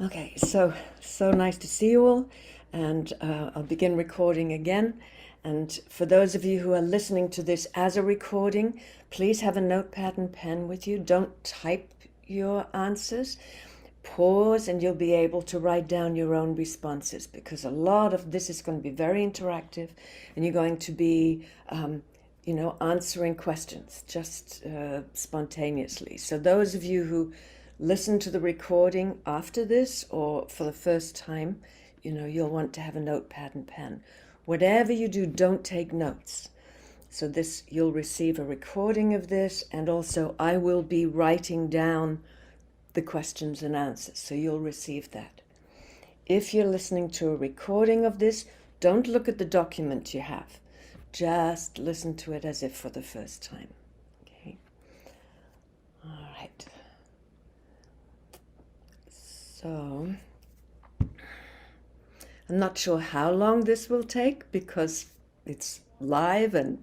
Okay, so nice to see you all, and I'll begin recording again. And for those of you who are listening to this as a recording, please have a notepad and pen with you. Don't type your answers. Pause, and you'll be able to write down your own responses, because a lot of this is going to be very interactive, and you're going to be answering questions just spontaneously. So those of you who listen to the recording after this or for the first time, you'll want to have a notepad and pen. Whatever you do, don't take notes. So this, you'll receive a recording of this, and also I will be writing down the questions and answers, so you'll receive that. If you're listening to a recording of this, don't look at the document you have. Just listen to it as if for the first time. Okay. All right. So, I'm not sure how long this will take because it's live and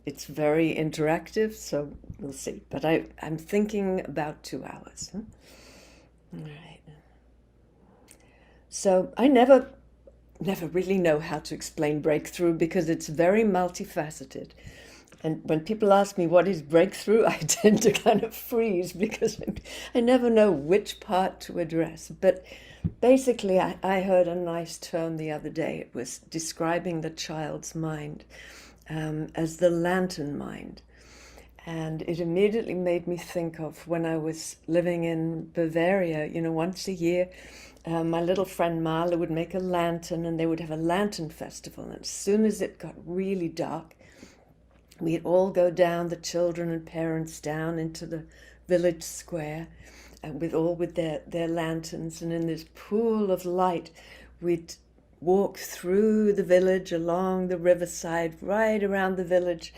it's very interactive, so we'll see. But I'm thinking about 2 hours. All right. So I never really know how to explain breakthrough because it's very multifaceted. And when people ask me what is breakthrough, I tend to kind of freeze because I never know which part to address. But basically, I heard a nice term the other day. It was describing the child's mind as the lantern mind. And it immediately made me think of when I was living in Bavaria, once a year, my little friend Marla would make a lantern and they would have a lantern festival. And as soon as it got really dark, we'd all go down, the children and parents down into the village square and with their lanterns. And in this pool of light, we'd walk through the village, along the riverside, right around the village,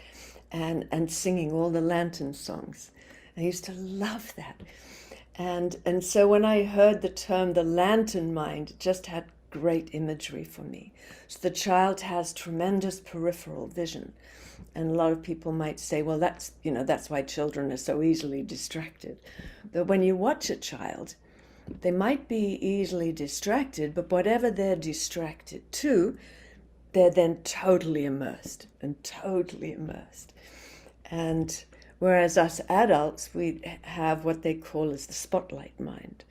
and singing all the lantern songs. I used to love that. And so when I heard the term the lantern mind, it just had great imagery for me. So the child has tremendous peripheral vision. And a lot of people might say, well, that's why children are so easily distracted. But when you watch a child, they might be easily distracted, but whatever they're distracted to, they're then totally immersed. And whereas us adults, we have what they call as the spotlight mind.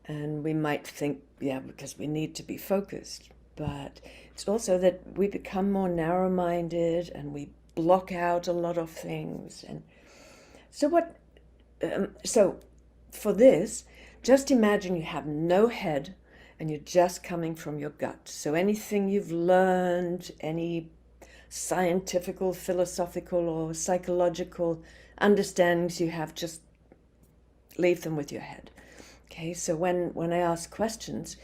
And we might think, yeah, because we need to be focused. But it's also that we become more narrow-minded and we block out a lot of things. And so for this, just imagine you have no head and you're just coming from your gut. So anything you've learned, any scientific, philosophical, or psychological understandings you have, just leave them with your head. Okay, so when I ask questions,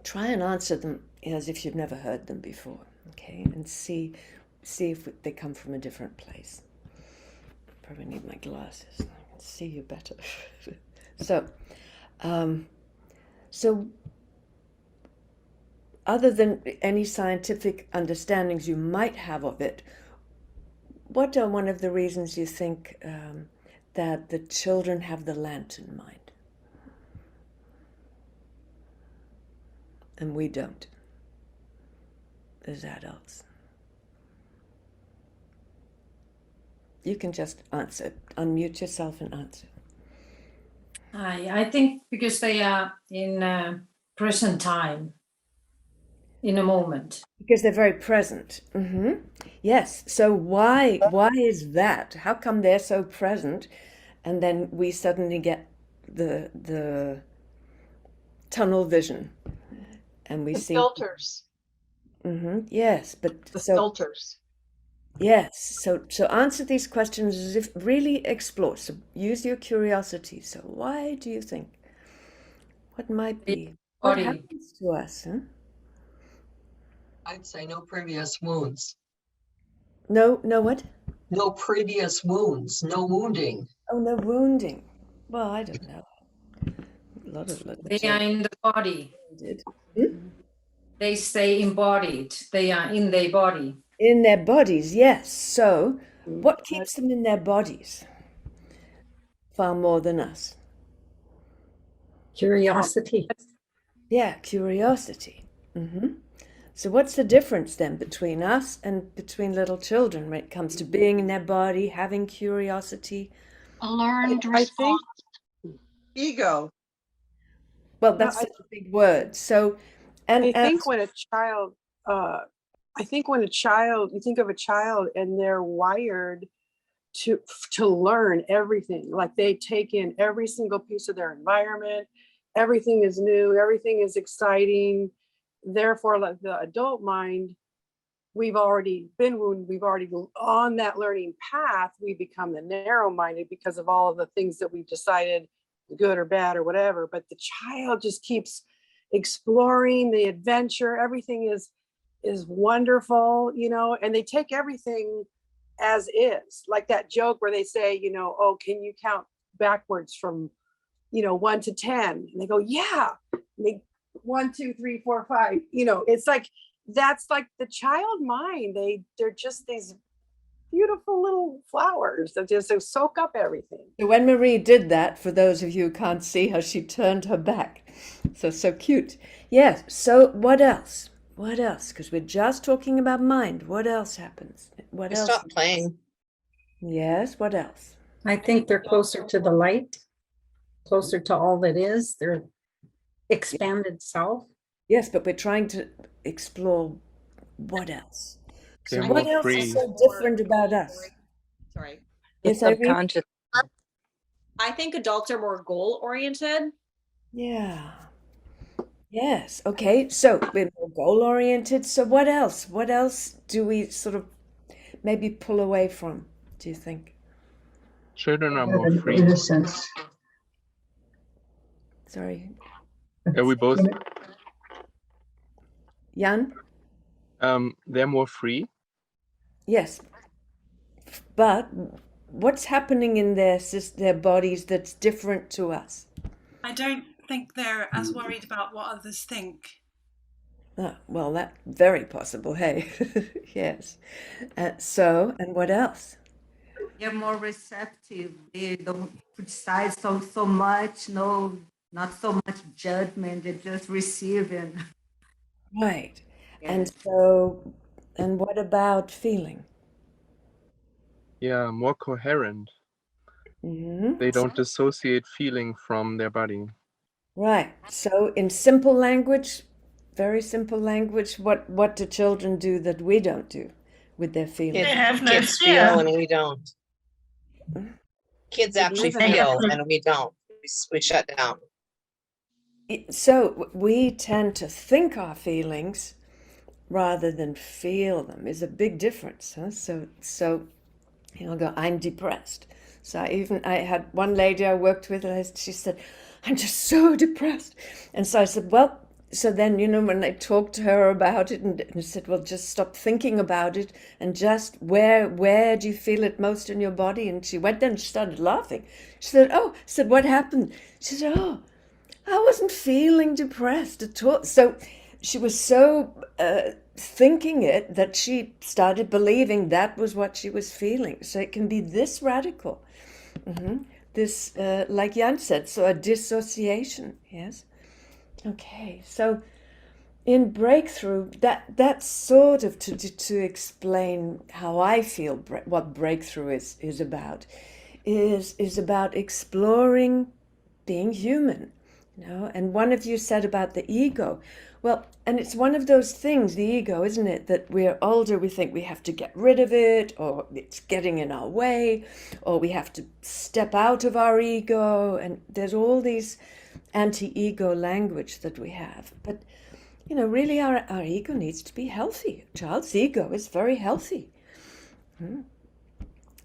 try and answer them as if you've never heard them before. Okay, and see if they come from a different place. Probably need my glasses. I can see you better. So other than any scientific understandings you might have of it, what are one of the reasons you think that the children have the lantern mind and we don't as adults? You can just answer, unmute yourself and answer. I think because they are in present time, in a moment. Because they're very present. Yes. So why is that? How come they're so present, and then we suddenly get the tunnel vision, and we The see filters. Yes, but The filters. yes. So answer these questions as if really explore. So use your curiosity. So why do you think? What might be? What Body. happens to us? Huh? I'd say no previous wounds. No what? No previous wounds, no wounding. Oh, no wounding. Well, I don't know. A lot of They are in the body. did. They stay embodied. They are in their body. In their bodies, yes. So what keeps them in their bodies? Far more than us. Curiosity. Yeah, curiosity. So what's the difference then between us and between little children when it comes to being in their body, having curiosity? A learned I think response. ego. Well, No, that's such a big word. So, I and think when a child, you think of a child and they're wired to learn everything. Like they take in every single piece of their environment. Everything is new. Everything is exciting. Therefore, like the adult mind, we've already been wounded. We've already on that learning path. We become the narrow-minded because of all of the things that we've decided, good or bad or whatever. But the child just keeps exploring the adventure. Everything is wonderful, and they take everything as is. Like that joke where they say, oh, can you count backwards from 1 to 10? And they go, yeah. And they 1, 2, 3, 4, 5. It's like that's like the child mind. They're just these beautiful little flowers that just soak up everything. so when Marie did that, for those of you who can't see her, she turned her back. So cute. Yes. So what else? What else? Because we're just talking about mind. What else happens? What I else? stopped playing. Yes. What else? I think they're closer to the light, closer to all that is, their expanded self. Yes, but we're trying to explore what else. So They're what more else free. is so different about us? Sorry. Yes, Irene? Subconscious. I think adults are more goal oriented. Yeah. Yes. Okay. So we're more goal oriented. So what else? What else do we sort of maybe pull away from, do you think? Children are more free. Innocence. Sorry. Yeah, we both. Jan? They're more free. Yes. But what's happening in their bodies that's different to us? I don't think they're as worried about what others think. Ah, well, that's very possible. Hey, yes. And what else? They're more receptive. They don't criticize so much. No, not so much judgment. They're just receiving. Right. Yes. And what about feeling? Yeah, more coherent. Mm-hmm. They don't dissociate feeling from their body. Right. So in simple language, very simple language, what do children do that we don't do with their feelings? They have no Kids fear. feel and we don't. Kids actually live in feel it. and we don't. We shut down. So we tend to think our feelings rather than feel them is a big difference. Huh? So I'll go, I'm depressed. So I had one lady I worked with, and she said, I'm just so depressed. And so I said, well, so then, when I talked to her about it and said, well, just stop thinking about it and just where do you feel it most in your body? And she went there and she started laughing. She said, oh, I said, what happened? She said, oh, I wasn't feeling depressed at all. So she was so thinking it that she started believing that was what she was feeling. So it can be this radical. This, like Jan said, so a dissociation. Yes. Okay. So in breakthrough, that's sort of to explain how I feel. What breakthrough is about, is about exploring being human. And one of you said about the ego. Well, and it's one of those things, the ego, isn't it? That we're older, we think we have to get rid of it, or it's getting in our way, or we have to step out of our ego. And there's all these anti-ego language that we have. But, really our ego needs to be healthy. A child's ego is very healthy.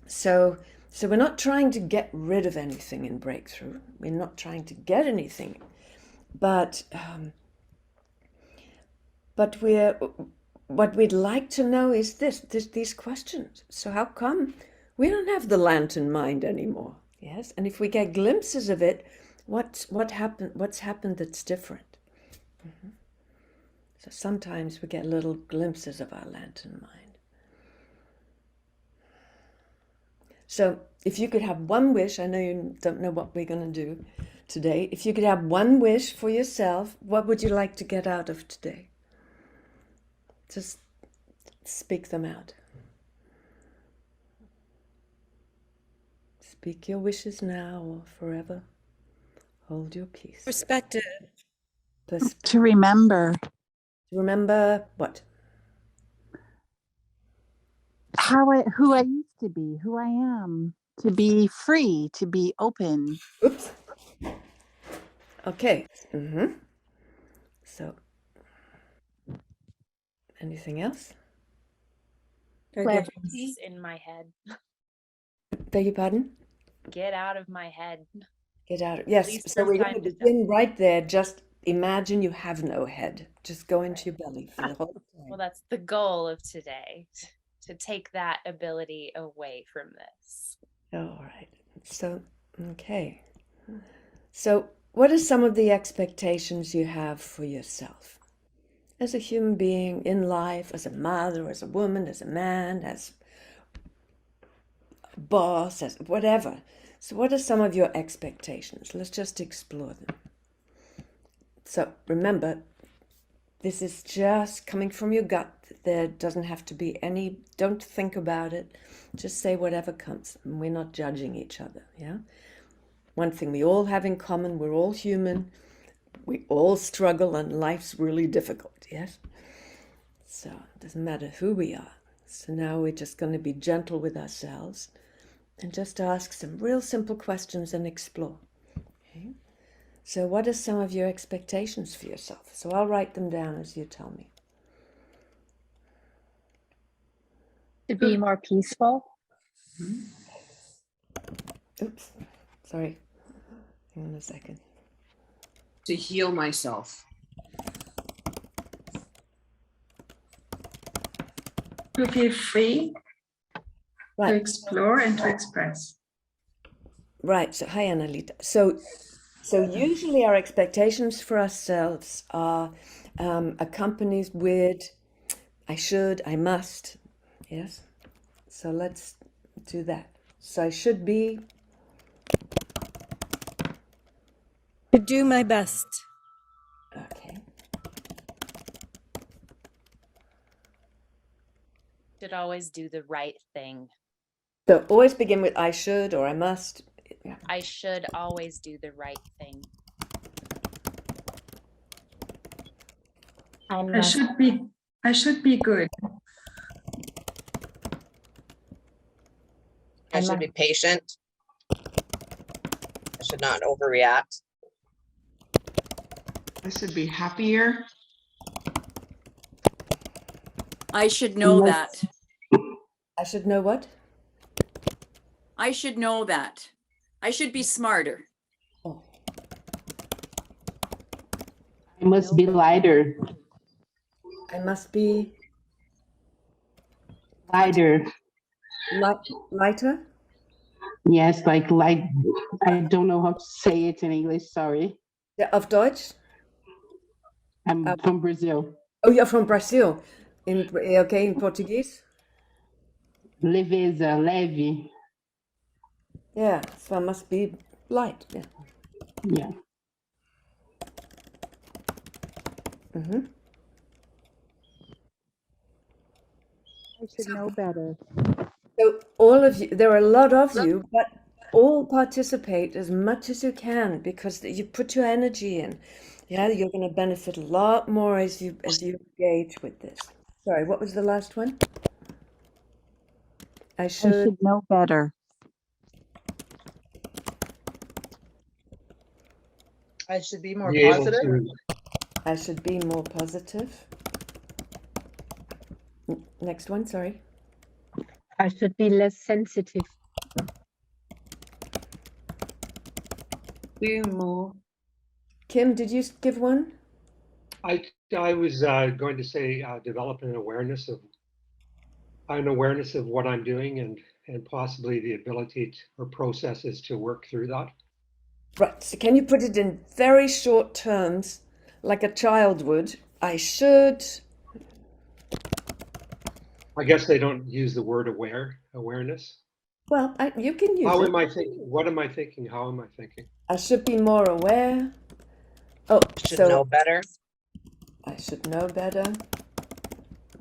So we're not trying to get rid of anything in breakthrough. We're not trying to get anything, but what we'd like to know is these questions. So how come we don't have the lantern mind anymore? Yes, and if we get glimpses of it, what's happened that's different? So sometimes we get little glimpses of our lantern mind. So if you could have one wish, I know you don't know what we're going to do today. If you could have one wish for yourself, what would you like to get out of today? Just speak them out. Speak your wishes now or forever. Hold your peace. Perspective. To remember. Remember what? Who I used to be, who I am, to be free, to be open. Oops. Okay. So, anything else? Clarity in my head. Beg your pardon? Get out of my head. Get out. Yes. Least So from we're going time to to begin right there. Just imagine you have no head. Just go into your belly for the whole time. Well, that's the goal of today, to take that ability away from this. All right. So, okay. So, what are some of the expectations you have for yourself? As a human being in life, as a mother, as a woman, as a man, as a boss, as whatever. So what are some of your expectations? Let's just explore them. So remember, this is just coming from your gut. There doesn't have to be any, don't think about it. Just say whatever comes. And we're not judging each other, yeah? One thing we all have in common, we're all human. We all struggle and life's really difficult, yes? So it doesn't matter who we are. So now we're just going to be gentle with ourselves and just ask some real simple questions and explore. Okay? So what are some of your expectations for yourself? So I'll write them down as you tell me. To be more peaceful. Oops, sorry. Hang on a second. To heal myself. To feel free, Right. to explore and to express. Right. So hi, Annalita. So usually our expectations for ourselves are accompanied with I should, I must. Yes. So let's do that. So I should be. To do my best. Okay. Should always do the right thing. So always begin with I should or I must. Yeah. I should always do the right thing. I should be good. I should be patient. I should not overreact. I should be happier. I should know that. I should know what? I should know that. I should be smarter. Oh. I must be lighter. I must be Lighter. Lighter? Yes, like I don't know how to say it in English, sorry. Ja, auf Deutsch? I'm from Brazil. Oh, you're from Brazil. Okay, in Portuguese? Leveza, leve. Yeah, so I must be light. Yeah. Yeah. Mm-hmm. I should know better. So all of you, there are a lot of you, but all participate as much as you can because you put your energy in. Yeah, you're going to benefit a lot more as you engage with this. Sorry, what was the last one? I should know better. I should be more Be able positive. to- I should be more positive. Next one, sorry. I should be less sensitive. Do more. Kim, did you give one? I was going to say develop an awareness of what I'm doing and possibly the ability or processes to work through that. Right. So can you put it in very short terms, like a child would? I should. I guess they don't use the word awareness. Well, you can use How it. am I thinking? What am I thinking? How am I thinking? I should be more aware. Oh, Should so know better. I should know better.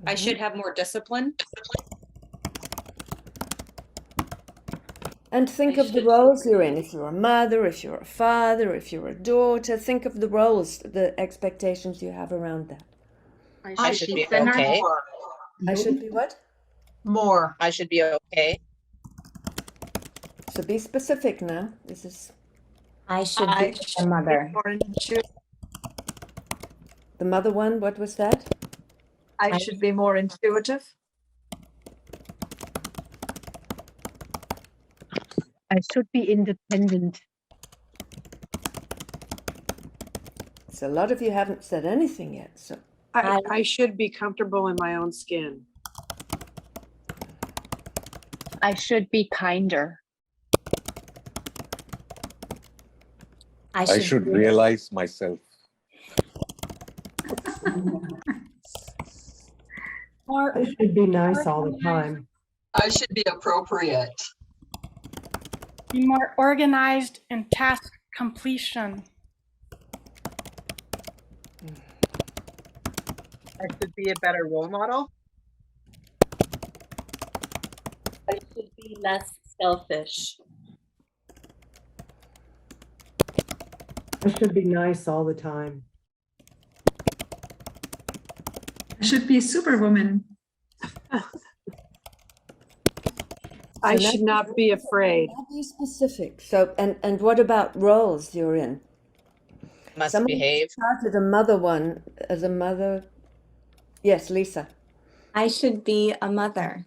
I should have more discipline. And think of the roles you're in. If you're a mother, if you're a father, if you're a daughter, think of the roles, the expectations you have around that. I should be okay. I should be what? More. I should be okay. So be specific now. This is I should be a mother. the mother one. What was that? I should be more intuitive. I should be independent. So a lot of you haven't said anything yet. So I should be comfortable in my own skin. I should be kinder. I should realize myself. I should be nice all the time. I should be appropriate. Be more organized in task completion. I should be a better role model. I should be less selfish. I should be nice all the time. I should be superwoman. I should not be afraid. Be specific. So and what about roles you're in? Must Someone behave. started a mother one as a mother. Yes, Lisa. I should be a mother.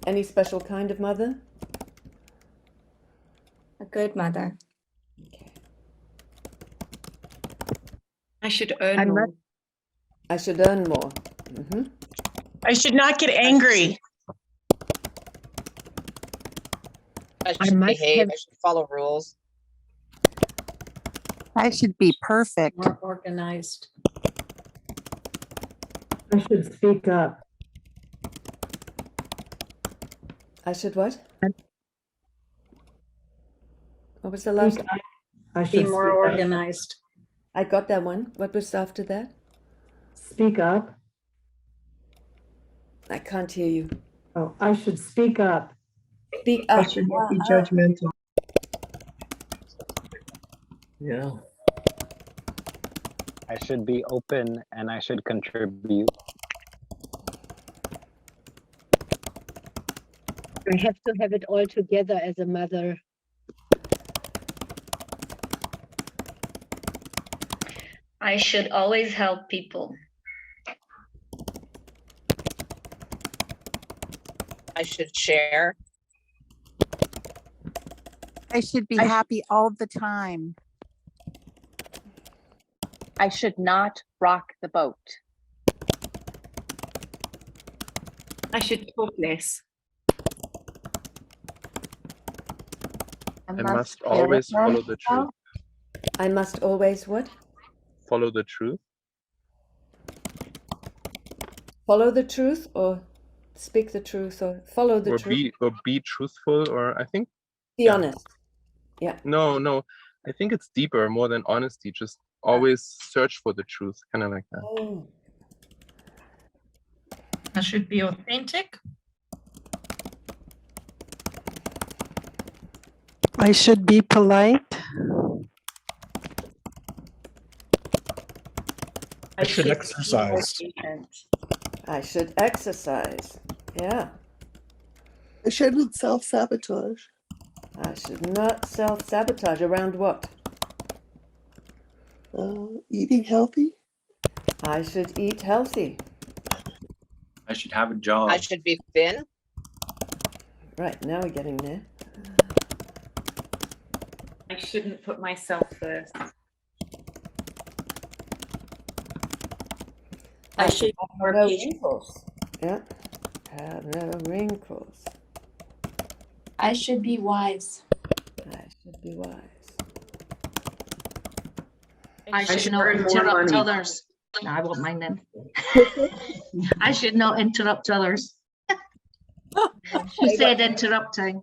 Any special kind of mother? A good mother. I should earn more. I should earn more. I should not get angry. I should behave. I should follow rules. I should be perfect. More organized. I should speak up. I should what? What was the last one? I Be should more organized. I got that one. What was after that? speak up. I can't hear you. Oh, I should speak up. Speak up. I should not be judgmental. Yeah. I should be open and I should contribute. I have to have it all together as a mother. I should always help people. I should share. I should be happy all the time. I should not rock the boat. I should talk less. I must always follow the truth. I must always what? Follow the truth. Follow the truth or speak the truth or follow the truth? Be truthful, or I think Be honest. Yeah. No. I think it's deeper, more than honesty. Just always search for the truth, kind of like that. Oh. I should be authentic. I should be polite. I should exercise. I should exercise. Yeah. I shouldn't self-sabotage. I should not self-sabotage. Around what? Eating healthy. I should eat healthy. I should have a job. I should be thin. Right, now we're getting there. I shouldn't put myself first. I should have have more no patience. wrinkles. Yeah. Have no wrinkles. I should be wise. I should be wise. I should not earn more interrupt money. others. No, I won't mind them. I should not interrupt others. She said interrupting.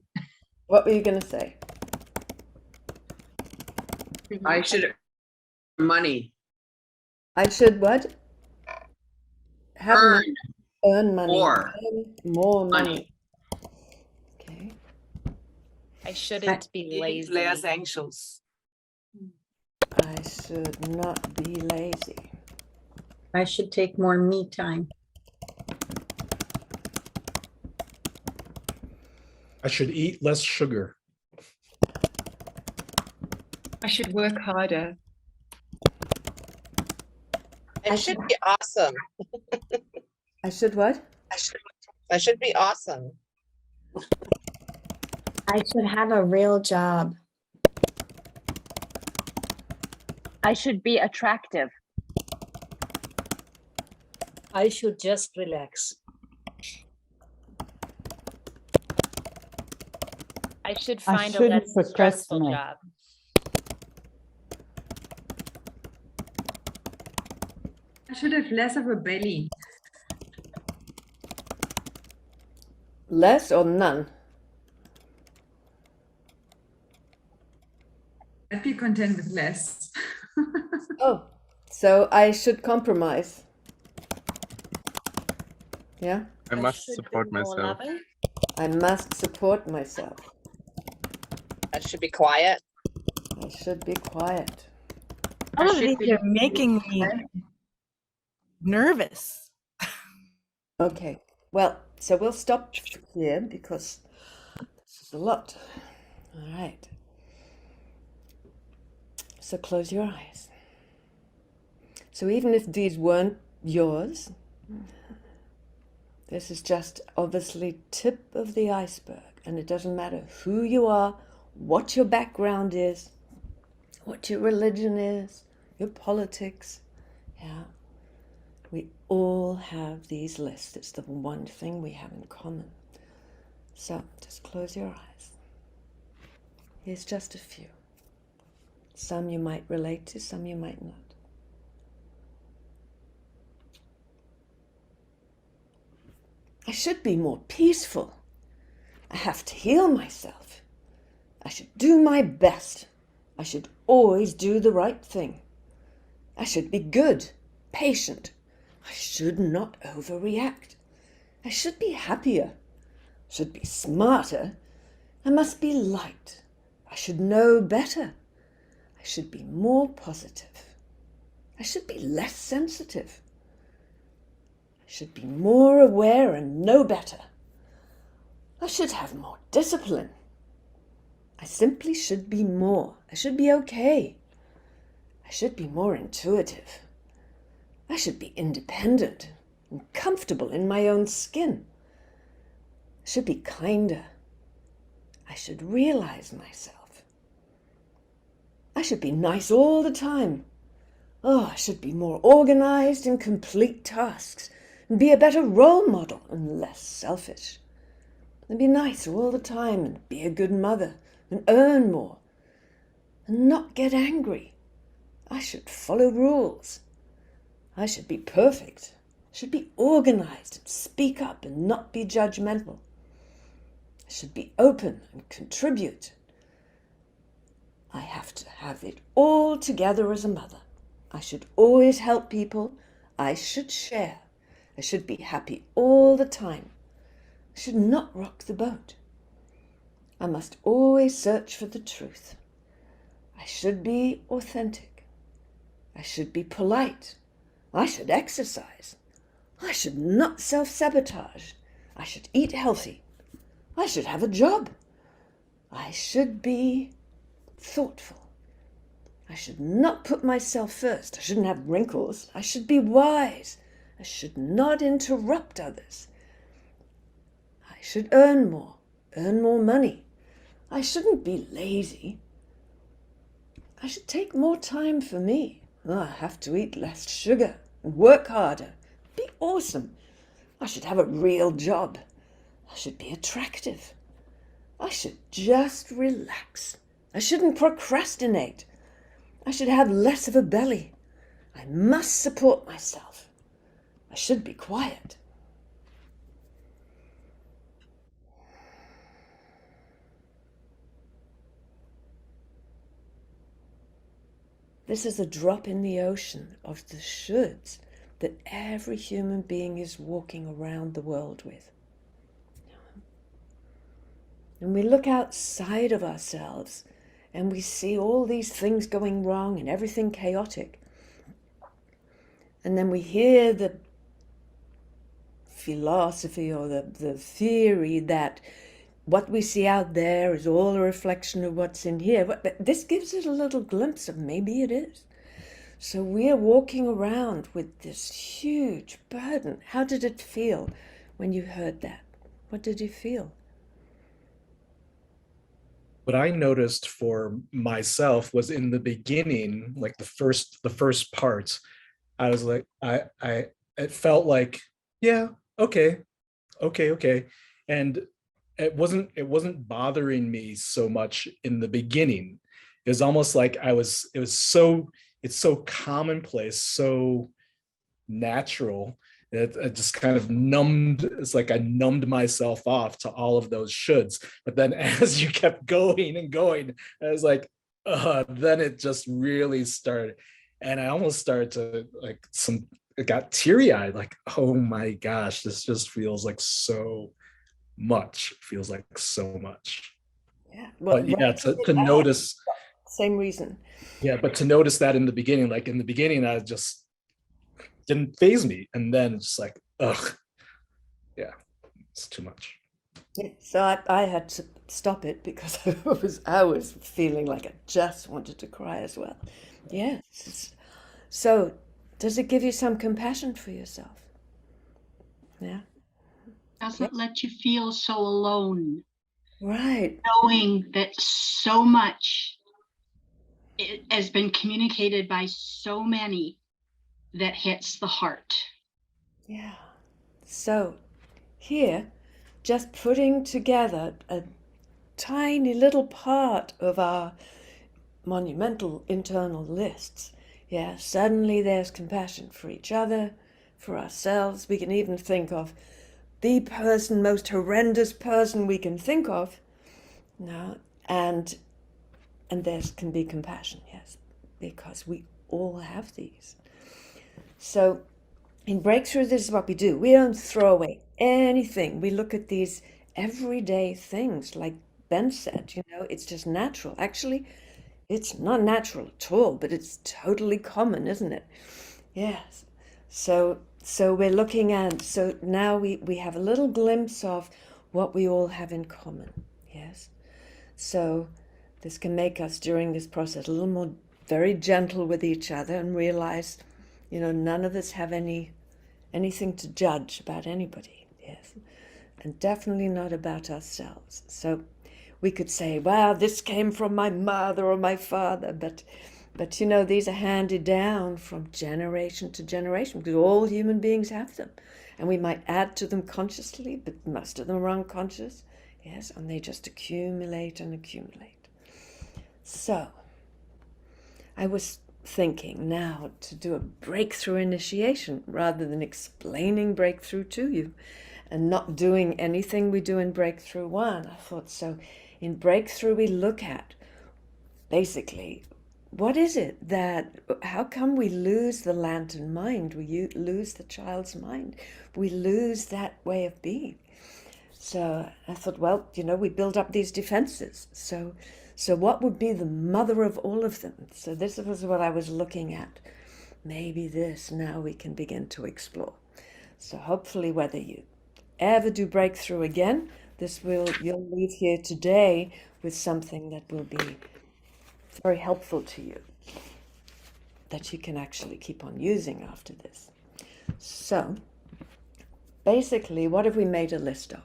What were you going to say? I should money. I should what? Have Earn money. Earn money. more Earn more money. money. Okay. I shouldn't be lazy. Less anxious. I should not be lazy. I should take more me time. I should eat less sugar. I should work harder. I should be awesome. I should what? I should be awesome. I should have a real job. I should be attractive. I should just relax. I should I find a shouldn't less stressful procrastinate. job. I should have less of a belly. Less or none? I'd be content with less. Oh, so I should compromise. Yeah? I must support myself. I must support myself. I should be quiet. I should be quiet. All of these are making me nervous. Okay. Well, so we'll stop here because this is a lot. All right. So close your eyes. So even if these weren't yours, this is just obviously tip of the iceberg, and it doesn't matter who you are, what your background is, what your religion is, your politics. Yeah. We all have these lists. It's the one thing we have in common. So just close your eyes. Here's just a few. Some you might relate to, some you might not. I should be more peaceful. I have to heal myself. I should do my best. I should always do the right thing. I should be good, patient. I should not overreact. I should be happier. I should be smarter. I must be light. I should know better. I should be more positive. I should be less sensitive. I should be more aware and know better. I should have more discipline. I simply should be more. I should be okay. I should be more intuitive. I should be independent and comfortable in my own skin. I should be kinder. I should realize myself. I should be nice all the time. Oh, I should be more organized in complete tasks and be a better role model and less selfish. And be nice all the time and be a good mother and earn more and not get angry. I should follow rules. I should be perfect. I should be organized and speak up and not be judgmental. I should be open and contribute. I have to have it all together as a mother. I should always help people. I should share. I should be happy all the time. I should not rock the boat. I must always search for the truth. I should be authentic. I should be polite. I should exercise. I should not self-sabotage. I should eat healthy. I should have a job. I should be thoughtful. I should not put myself first. I shouldn't have wrinkles. I should be wise. I should not interrupt others. I should earn more money. I shouldn't be lazy. I should take more time for me. Oh, I have to eat less sugar and work harder. Be awesome. I should have a real job. I should be attractive. I should just relax. I shouldn't procrastinate. I should have less of a belly. I must support myself. I should be quiet. This is a drop in the ocean of the shoulds that every human being is walking around the world with. And we look outside of ourselves and we see all these things going wrong and everything chaotic. And then we hear the philosophy or the theory that what we see out there is all a reflection of what's in here. But this gives it a little glimpse of maybe it is. So we're walking around with this huge burden. How did it feel when you heard that? What did you feel? What I noticed for myself was in the beginning, like the first parts, I was like, it felt like, yeah, okay. And it wasn't bothering me so much in the beginning. It was almost like it's so commonplace, so natural. It just kind of it's like I numbed myself off to all of those shoulds. But then as you kept going and going, I was like, then it just really started. And I almost started to it got teary-eyed, like, oh my gosh, this just feels like so much. Feels like so much. Yeah. Well, but yeah, to notice. Same reason. Yeah, but to notice that in the beginning, I just didn't faze me, and then it's just like, ugh, yeah, it's too much. Yeah, so I had to stop it because I was feeling like I just wanted to cry as well. Yes. So does it give you some compassion for yourself? Yeah. Doesn't let you feel so alone. Right. Knowing that so much has been communicated by so many that hits the heart. Yeah. So here, just putting together a tiny little part of our monumental internal lists, yeah, suddenly there's compassion for each other, for ourselves. We can even think of the most horrendous person we can think of, and there can be compassion, yes, because we all have these. So in BreakThrough, this is what we do. We don't throw away anything. We look at these everyday things, like Ben said, it's just natural. Actually, it's not natural at all, but it's totally common, isn't it? Yes. So we're looking at, so now we have a little glimpse of what we all have in common. Yes. So this can make us during this process a little more very gentle with each other and realize, none of us have anything to judge about anybody. Yes. And definitely not about ourselves. So we could say, wow, this came from my mother or my father, but these are handed down from generation to generation because all human beings have them. And we might add to them consciously, but most of them are unconscious. Yes, and they just accumulate and accumulate. So I was thinking now to do a breakthrough initiation rather than explaining breakthrough to you and not doing anything we do in breakthrough 1. I thought, so in breakthrough we look at basically what is it how come we lose the lantern mind, we lose the child's mind, we lose that way of being. So I thought, well, we build up these defenses. So what would be the mother of all of them? So this was what I was looking at. Maybe this now we can begin to explore. So hopefully whether you ever do breakthrough again, you'll leave here today with something that will be very helpful to you, that you can actually keep on using after this. So basically, what have we made a list of?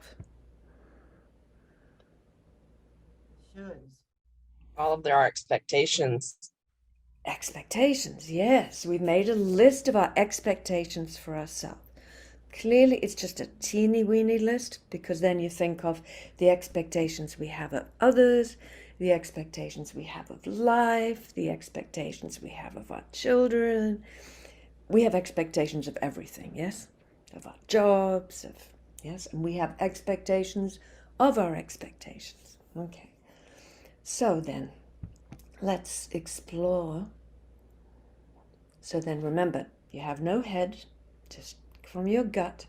All of our expectations. Expectations, yes. We've made a list of our expectations for ourselves. Clearly, it's just a teeny weeny list because then you think of the expectations we have of others, the expectations we have of life, the expectations we have of our children. We have expectations of everything, yes? Of our jobs, yes? And we have expectations of our expectations. Okay. So then, let's explore So then remember, you have no head, just from your gut.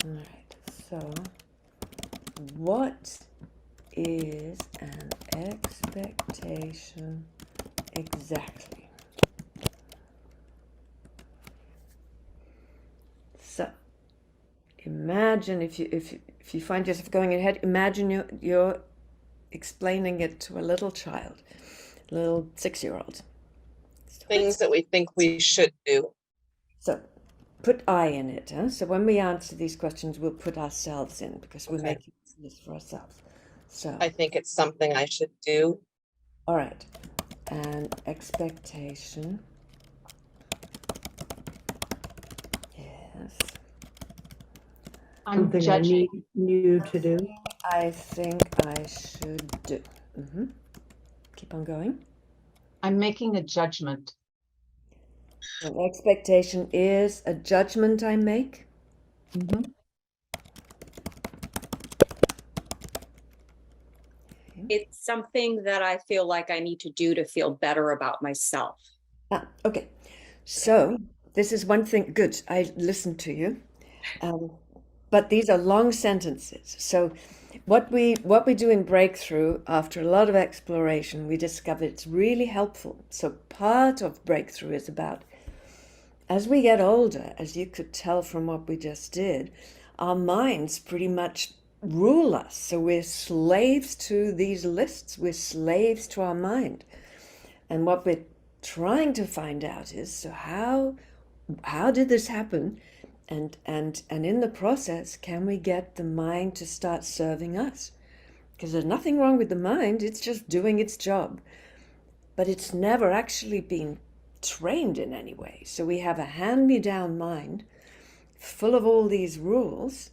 All right, so what is an expectation exactly? So imagine if you find yourself going ahead, imagine you're explaining it to a little child, little 6-year-old. Things that we think we should do. So put I in it. Huh? So when we answer these questions, we'll put ourselves in because we're making this for ourselves. So I think it's something I should do. all right. An expectation. Yes. I'm Something I judging. need you to do. I think I should do. Keep on going. I'm making a judgment. An expectation is a judgment I make. It's something that I feel like I need to do to feel better about myself. Okay. So this is one thing. Good. I listened to you. But these are long sentences. So what we do in Breakthrough, after a lot of exploration, we discovered it's really helpful. So part of Breakthrough is about, as we get older, as you could tell from what we just did, our minds pretty much rule us. So we're slaves to these lists. We're slaves to our mind. And what we're trying to find out is, so how did this happen? And in the process, can we get the mind to start serving us? Because there's nothing wrong with the mind. It's just doing its job. But it's never actually been trained in any way. So we have a hand-me-down mind full of all these rules.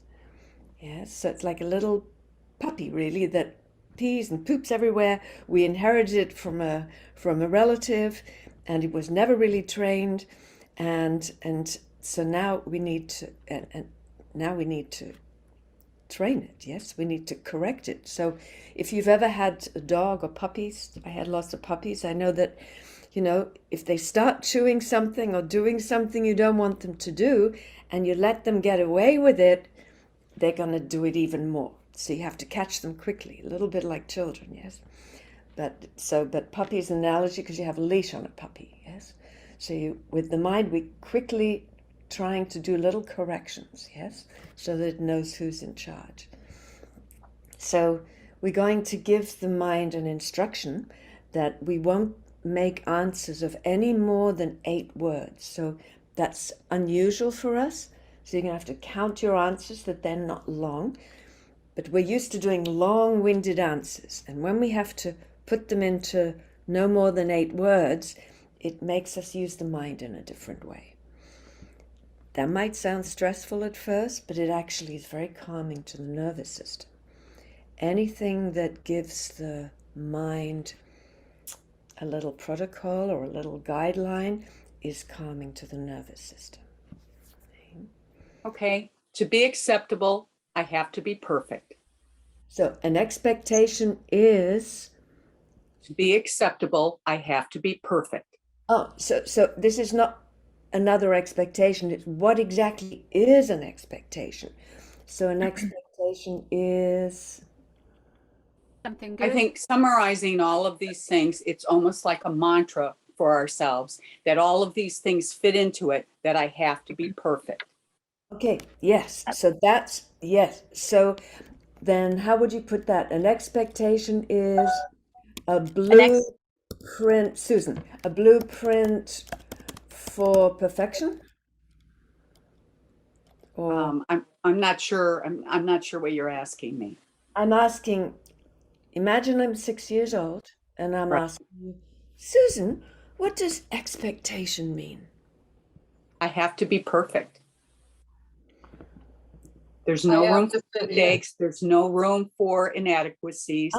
Yes, so it's like a little puppy, really, that pees and poops everywhere. We inherited it from a relative, and it was never really trained. And so now we need to, and now we need to train it. Yes, we need to correct it. So if you've ever had a dog or puppies, I had lots of puppies. I know that, if they start chewing something or doing something you don't want them to do, and you let them get away with it, they're going to do it even more. So you have to catch them quickly, a little bit like children. Yes, but puppy is an analogy because you have a leash on a puppy. Yes, so with the mind, we quickly trying to do little corrections, yes, so that it knows who's in charge. So we're going to give the mind an instruction that we won't make answers of any more than 8 words. So that's unusual for us. So you're going to have to count your answers, that they're not long. But we're used to doing long-winded answers. And when we have to put them into no more than 8 words, it makes us use the mind in a different way. That might sound stressful at first, but it actually is very calming to the nervous system. Anything that gives the mind a little protocol or a little guideline is calming to the nervous system. Okay, to be acceptable, I have to be perfect. So an expectation is? To be acceptable, I have to be perfect. Oh, so this is not another expectation. It's what exactly is an expectation. So an expectation is? Something good. I think summarizing all of these things, it's almost like a mantra for ourselves, that all of these things fit into it, that I have to be perfect. Okay, yes. So that's, yes. So then how would you put that? An expectation is a blueprint, Susan, a blueprint for perfection? Or I'm not sure. I'm not sure what you're asking me. I'm asking, imagine I'm 6 years old and I'm asking you, Susan, what does expectation mean? I have to be perfect. There's no room for mistakes. There's no room for inadequacies.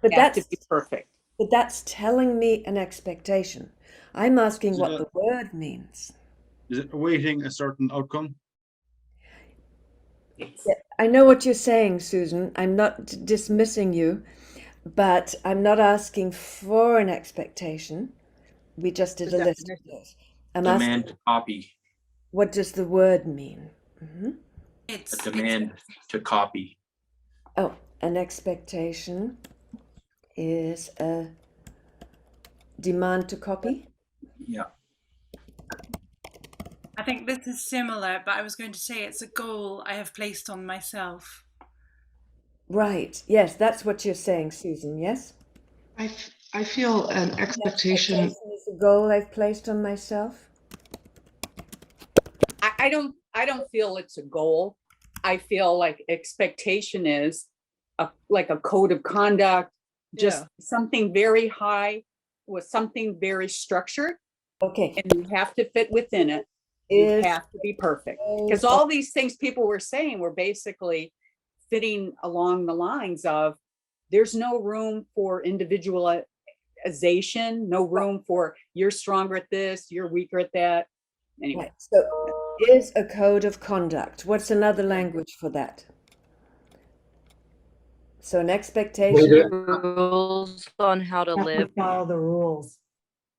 But I have to be perfect. But that's telling me an expectation. I'm asking what the word means. Is it awaiting a certain outcome? Yeah, I know what you're saying, Susan. I'm not dismissing you, but I'm not asking for an expectation. We just did a list of those. I'm asking, Demand to copy. what does the word mean? A demand to copy. Oh, an expectation is a demand to copy? Yeah. I think this is similar, but I was going to say it's a goal I have placed on myself. Right. Yes, that's what you're saying, Susan. Yes? I feel an expectation. Is a goal I've placed on myself? I don't feel it's a goal. I feel like expectation is like a code of conduct, just something very high with something very structured. Okay. And you have to fit within it. You have to be perfect. Because all these things people were saying were basically fitting along the lines of there's no room for individualization, no room for you're stronger at this, you're weaker at that. Anyway. Right. So is a code of conduct. What's another language for that? So an expectation. Rules on how to live. Follow the rules.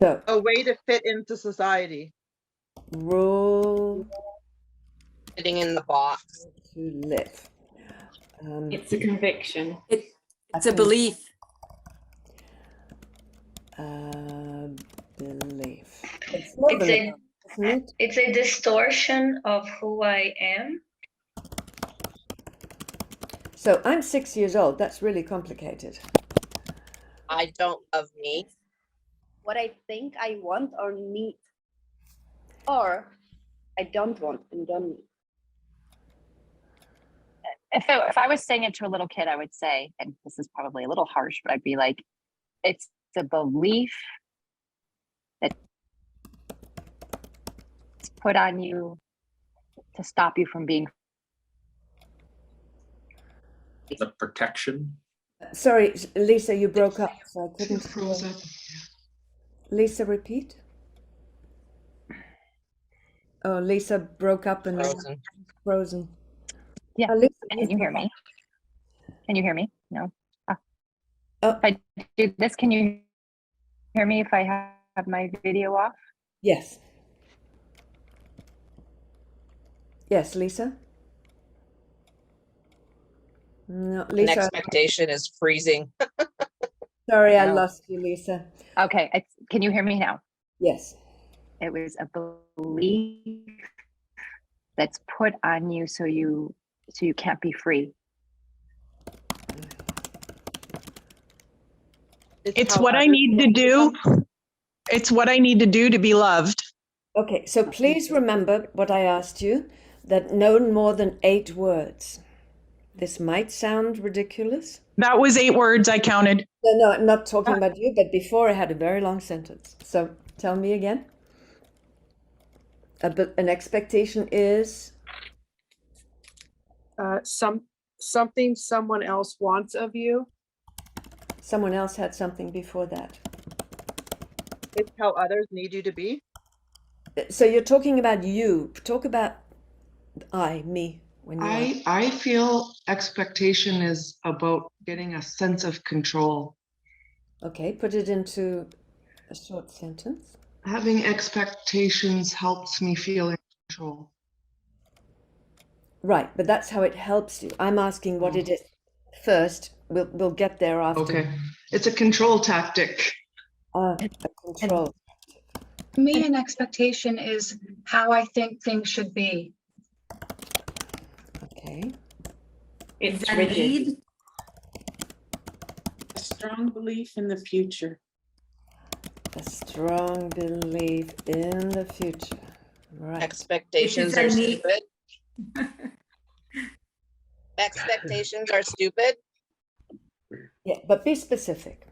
So A way to fit into society. Rule. Fitting in the box. To live. It's a conviction. It's a belief. Belief. It's a distortion of who I am. So I'm 6 years old. That's really complicated. I don't love me. What I think I want or need, or I don't want and don't need. If I was saying it to a little kid, I would say, and this is probably a little harsh, but I'd be like, it's the belief that it's put on you to stop you from being. The protection. Sorry, Lisa, you broke up, so I couldn't. Frozen. Lisa, repeat. Oh, Lisa broke up and frozen. Yeah. Lisa, Can you hear me? Can you hear me? No. Oh. If I do this, can you hear me if I have my video off? Yes. Yes, Lisa. No, Lisa. An expectation is freezing. Sorry, I lost you, Lisa. Okay, can you hear me now? Yes. It was a belief that's put on you so you can't be free. It's what I need to do. It's what I need to do to be loved. Okay, so please remember what I asked you, that no more than 8 words. This might sound ridiculous. That was 8 words I counted. No, I'm not talking about you, but before I had a very long sentence. So tell me again. An expectation is? Something someone else wants of you. Someone else had something before that. It's how others need you to be. So you're talking about you. Talk about me. When I feel expectation is about getting a sense of control. Okay, put it into a short sentence. Having expectations helps me feel in control. Right, but that's how it helps you. I'm asking what it is first. We'll get there after. Okay, it's a control tactic. A control. For me, an expectation is how I think things should be. Okay. It's a rigid. need. A strong belief in the future. A strong belief in the future. Right. Expectations are stupid. Expectations are stupid. Yeah, but be specific.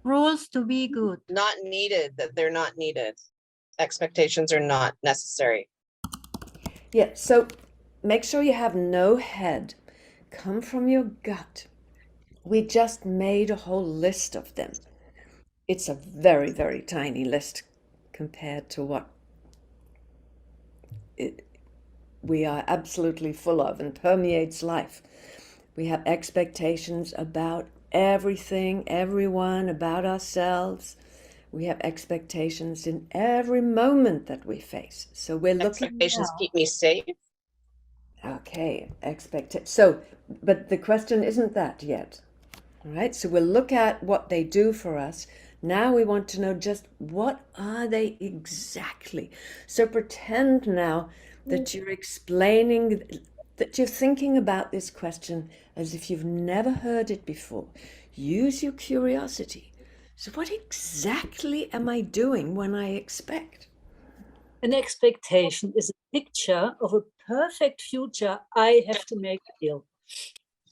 Rules to be good. Not needed, that they're not needed. Expectations are not necessary. Yeah, so make sure you have no head. Come from your gut. We just made a whole list of them. It's a very, very tiny list compared to what we are absolutely full of and permeates life. We have expectations about everything, everyone, about ourselves. We have expectations in every moment that we face. So we're looking Expectations now. keep me safe. Okay, so, but the question isn't that yet. All right, so we'll look at what they do for us. Now we want to know just what are they exactly. So pretend now that you're explaining, that you're thinking about this question as if you've never heard it before. Use your curiosity. So what exactly am I doing when I expect? An expectation is a picture of a perfect future I have to make real.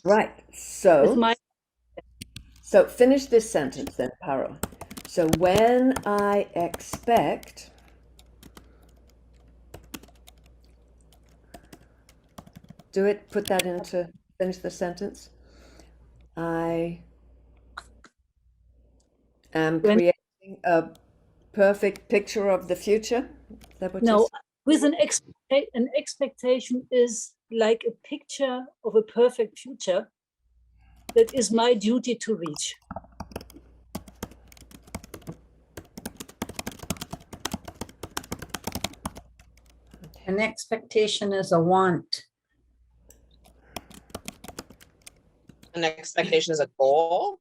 Right, so finish this sentence then, Paro. So when I expect, do it, put that into, finish the sentence. I am creating a perfect picture of the future. Is that what No, with an expectation is like a picture of a perfect future that is my duty to reach. An expectation is a want. An expectation is a goal.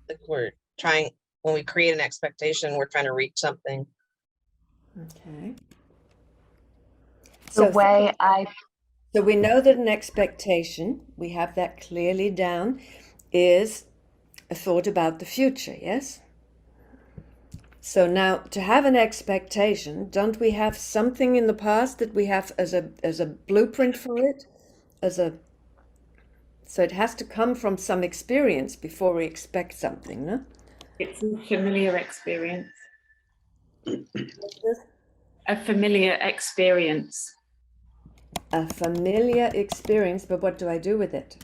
Like we're trying, when we create an expectation, we're trying to reach something. Okay. So we know that an expectation, we have that clearly down, is a thought about the future, yes? So now to have an expectation, don't we have something in the past that we have as a blueprint for it? So it has to come from some experience before we expect something, no? It's a familiar experience. A familiar experience. A familiar experience, but what do I do with it?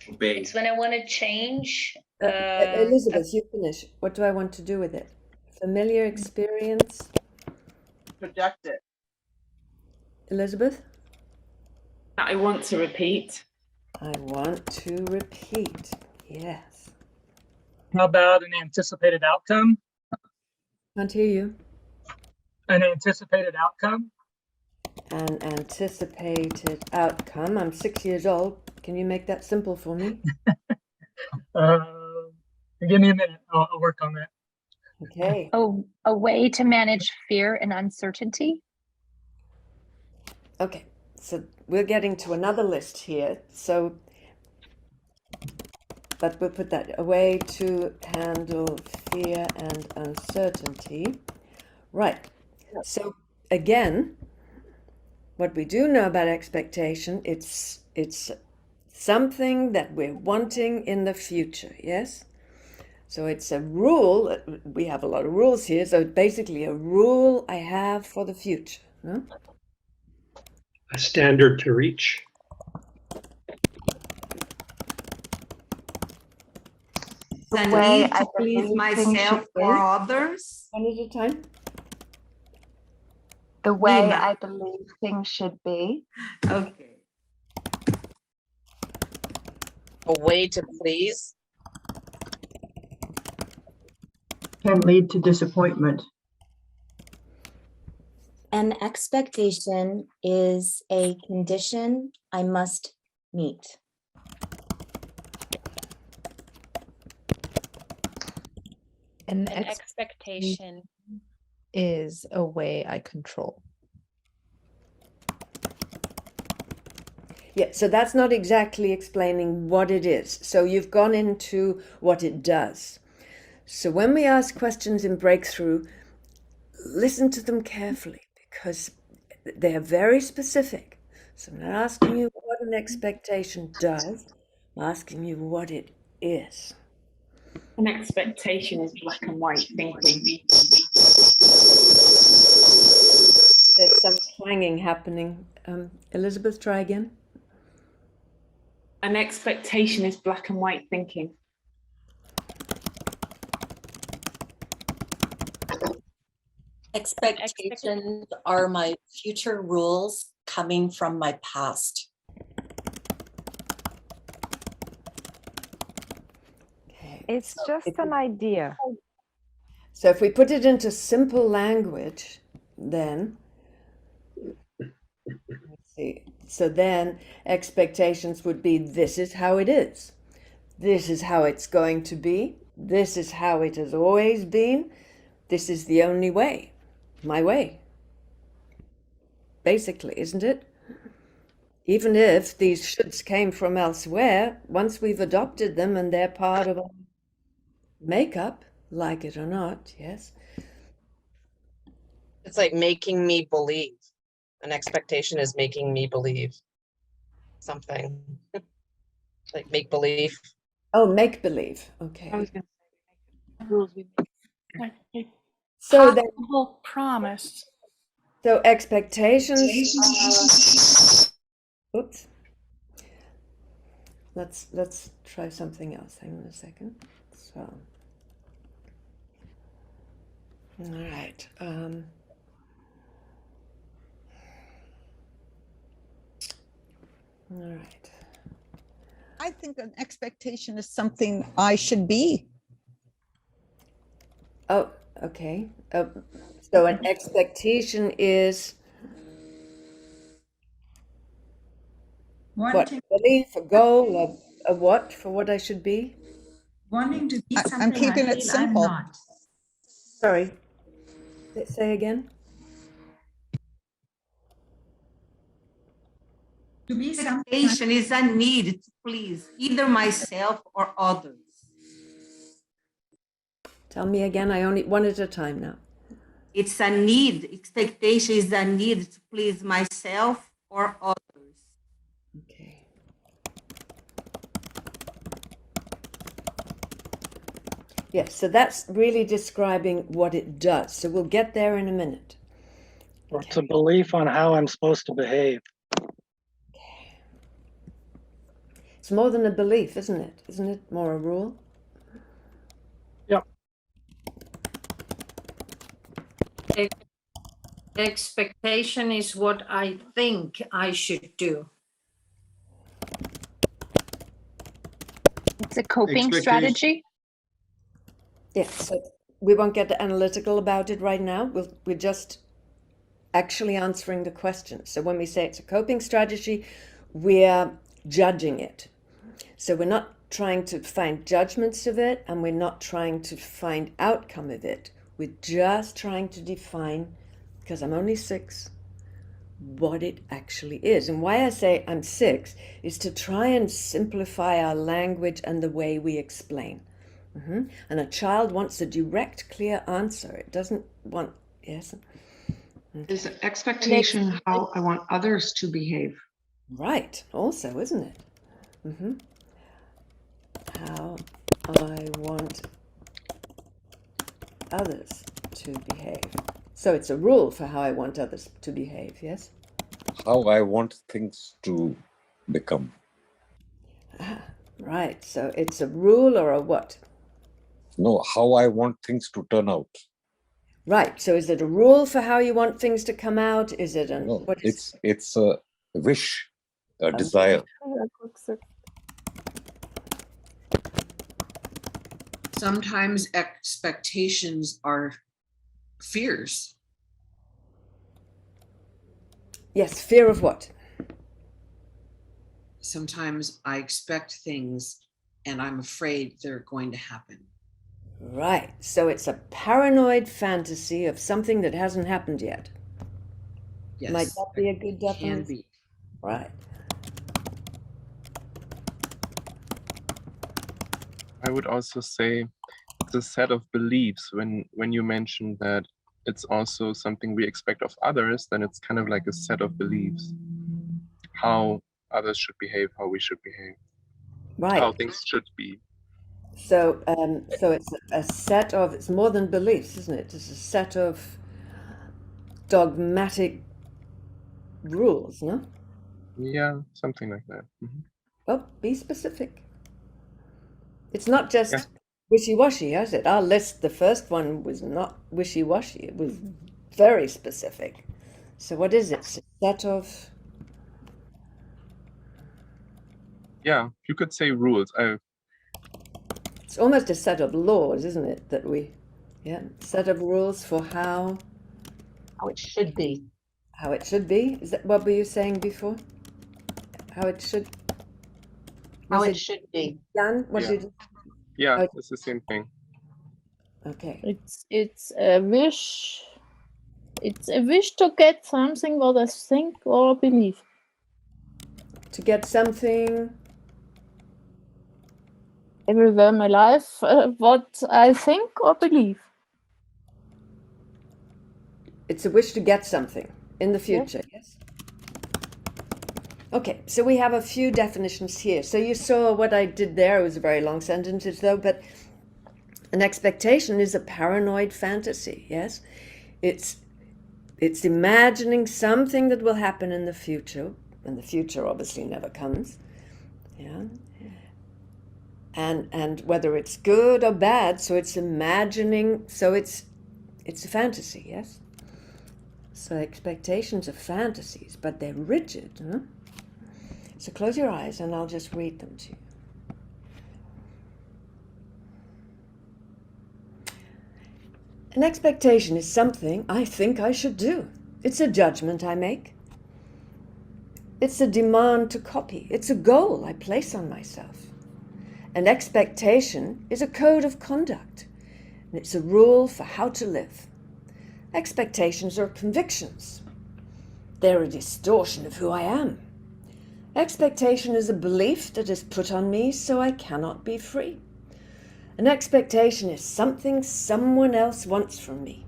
Obey. It's when I want to change. Elizabeth, you finish. What do I want to do with it? Familiar experience. Project it. Elizabeth? I want to repeat. I want to repeat. Yes. How about an anticipated outcome? Can't hear you. An anticipated outcome? An anticipated outcome. I'm 6 years old. Can you make that simple for me? Give me a minute. I'll work on that. Okay. Oh, a way to manage fear and uncertainty. Okay. So we're getting to another list here. So, but we'll put that, a way to handle fear and uncertainty. Right. So again, what we do know about expectation, it's something that we're wanting in the future, yes? So it's a rule. We have a lot of rules here. So it's basically a rule I have for the future, no? A standard to reach. The need to please myself or others. One at a time. The way I believe things should be. Okay. A way to please. Can lead to disappointment. An expectation is a condition I must meet. An expectation is a way I control. Yeah, so that's not exactly explaining what it is. So you've gone into what it does. So when we ask questions in Breakthrough, listen to them carefully because they're very specific. So I'm not asking you what an expectation does, I'm asking you what it is. An expectation is black and white thinking. There's some clanging happening. Elizabeth, try again. An expectation is black and white thinking. Expectations are my future rules coming from my past. Okay. It's just an idea. So if we put it into simple language, then, let's see, so then expectations would be, this is how it is. This is how it's going to be. This is how it has always been. This is the only way, my way. Basically, isn't it? Even if these shoulds came from elsewhere, once we've adopted them and they're part of our makeup, like it or not, yes. It's like making me believe. An expectation is making me believe something. Like make believe. Oh, make believe. Okay. I was going to say rules we make. Like So then, possible promise. so expectations. Oops. Let's try something else. Hang on a second. So. All right. All right. I think an expectation is something I should be. Oh, okay. So an expectation is what? Belief, a goal, a what for what I should be? Wanting to be something I'm keeping I it feel I'm simple. not. Sorry. Say again. To be expectation is a need to please either myself or others. Tell me again. I only one at a time now. It's a need. Expectation is a need to please myself or others. Okay. Yes, so that's really describing what it does. So we'll get there in a minute. Or it's a belief on how I'm supposed to behave. It's more than a belief, isn't it? Isn't it more a rule? Yep. Expectation is what I think I should do. It's a coping strategy. Yes, so we won't get analytical about it right now. We're just actually answering the question. So when we say it's a coping strategy, we're judging it. So we're not trying to find judgments of it, and we're not trying to find outcome of it. We're just trying to define, because I'm only 6, what it actually is. And why I say I'm 6 is to try and simplify our language and the way we explain. And a child wants a direct, clear answer. It doesn't want, yes? Okay. Is expectation how I want others to behave? Right, also, isn't it? How I want others to behave. So it's a rule for how I want others to behave, yes? How I want things to become. Right, so it's a rule or a what? No, how I want things to turn out. Right, so is it a rule for how you want things to come out? Is it a... No, what is it's a wish, a desire. Sometimes expectations are fears. Yes, fear of what? Sometimes I expect things and I'm afraid they're going to happen. Right, so it's a paranoid fantasy of something that hasn't happened yet. Yes, might that be a good definition? Can be. Right. I would also say it's a set of beliefs. When you mentioned that it's also something we expect of others, then it's kind of like a set of beliefs. How others should behave, how we should behave, Right. how things should be. So, so it's a set of, it's more than beliefs, isn't it? It's a set of dogmatic rules, no? Yeah, something like that. Well, be specific. It's not just wishy-washy, is it? Our list, the first one was not wishy-washy. It was very specific. So what is it? It's a set of... Yeah, you could say rules. It's almost a set of laws, isn't it? That we, yeah, set of rules for how it should be. How it should be. Is that what were you saying before? How it should. How it should be. Jan, what Yeah. did? Yeah, Oh, it's the same thing. okay. It's a wish. It's a wish to get something what I think or believe. To get something. Everywhere in my life, what I think or believe. It's a wish to get something in the future, yes? Okay, so we have a few definitions here. So you saw what I did there. It was a very long sentence, though, but an expectation is a paranoid fantasy, yes? It's imagining something that will happen in the future, and the future obviously never comes, yeah? And whether it's good or bad, so it's imagining, so it's a fantasy, yes? So expectations are fantasies, but they're rigid, huh? So close your eyes and I'll just read them to you. An expectation is something I think I should do. It's a judgment I make. It's a demand to copy. It's a goal I place on myself. An expectation is a code of conduct, and it's a rule for how to live. Expectations are convictions. They're a distortion of who I am. Expectation is a belief that is put on me so I cannot be free. An expectation is something someone else wants from me.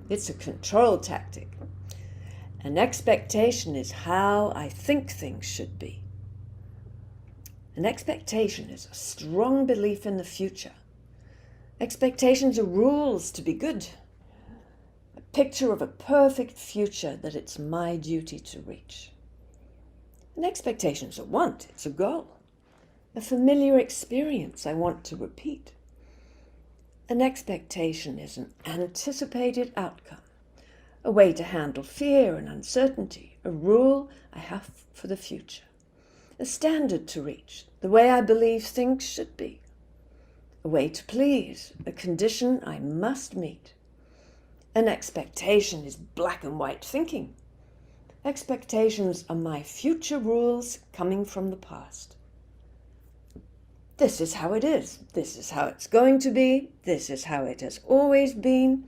It's a control tactic. An expectation is how I think things should be. An expectation is a strong belief in the future. Expectations are rules to be good. A picture of a perfect future that it's my duty to reach. An expectation is a want, it's a goal. A familiar experience I want to repeat. An expectation is an anticipated outcome, a way to handle fear and uncertainty, a rule I have for the future, a standard to reach, the way I believe things should be, a way to please, a condition I must meet. An expectation is black and white thinking. Expectations are my future rules coming from the past. This is how it is. This is how it's going to be. This is how it has always been.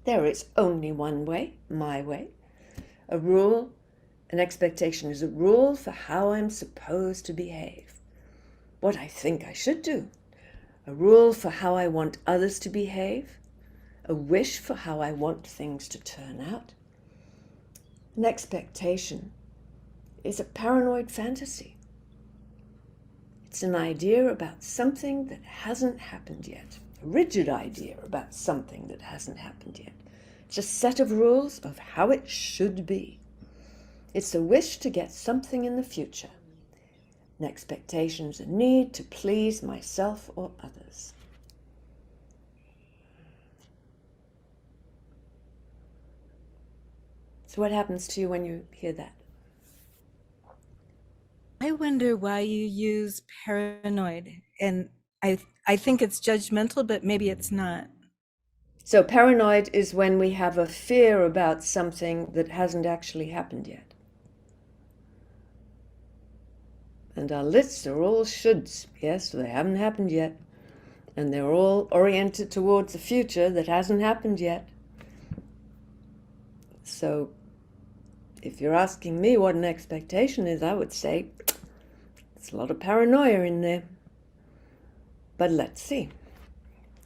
There is only one way, my way. A rule, an expectation is a rule for how I'm supposed to behave. What I think I should do. A rule for how I want others to behave. A wish for how I want things to turn out. An expectation is a paranoid fantasy. It's an idea about something that hasn't happened yet, a rigid idea about something that hasn't happened yet. It's a set of rules of how it should be. It's a wish to get something in the future. An expectation is a need to please myself or others. So what happens to you when you hear that? I wonder why you use paranoid, and I think it's judgmental, but maybe it's not. So paranoid is when we have a fear about something that hasn't actually happened yet. And our lists are all shoulds, yes, they haven't happened yet. And they're all oriented towards the future that hasn't happened yet. So if you're asking me what an expectation is, I would say there's a lot of paranoia in there. But let's see.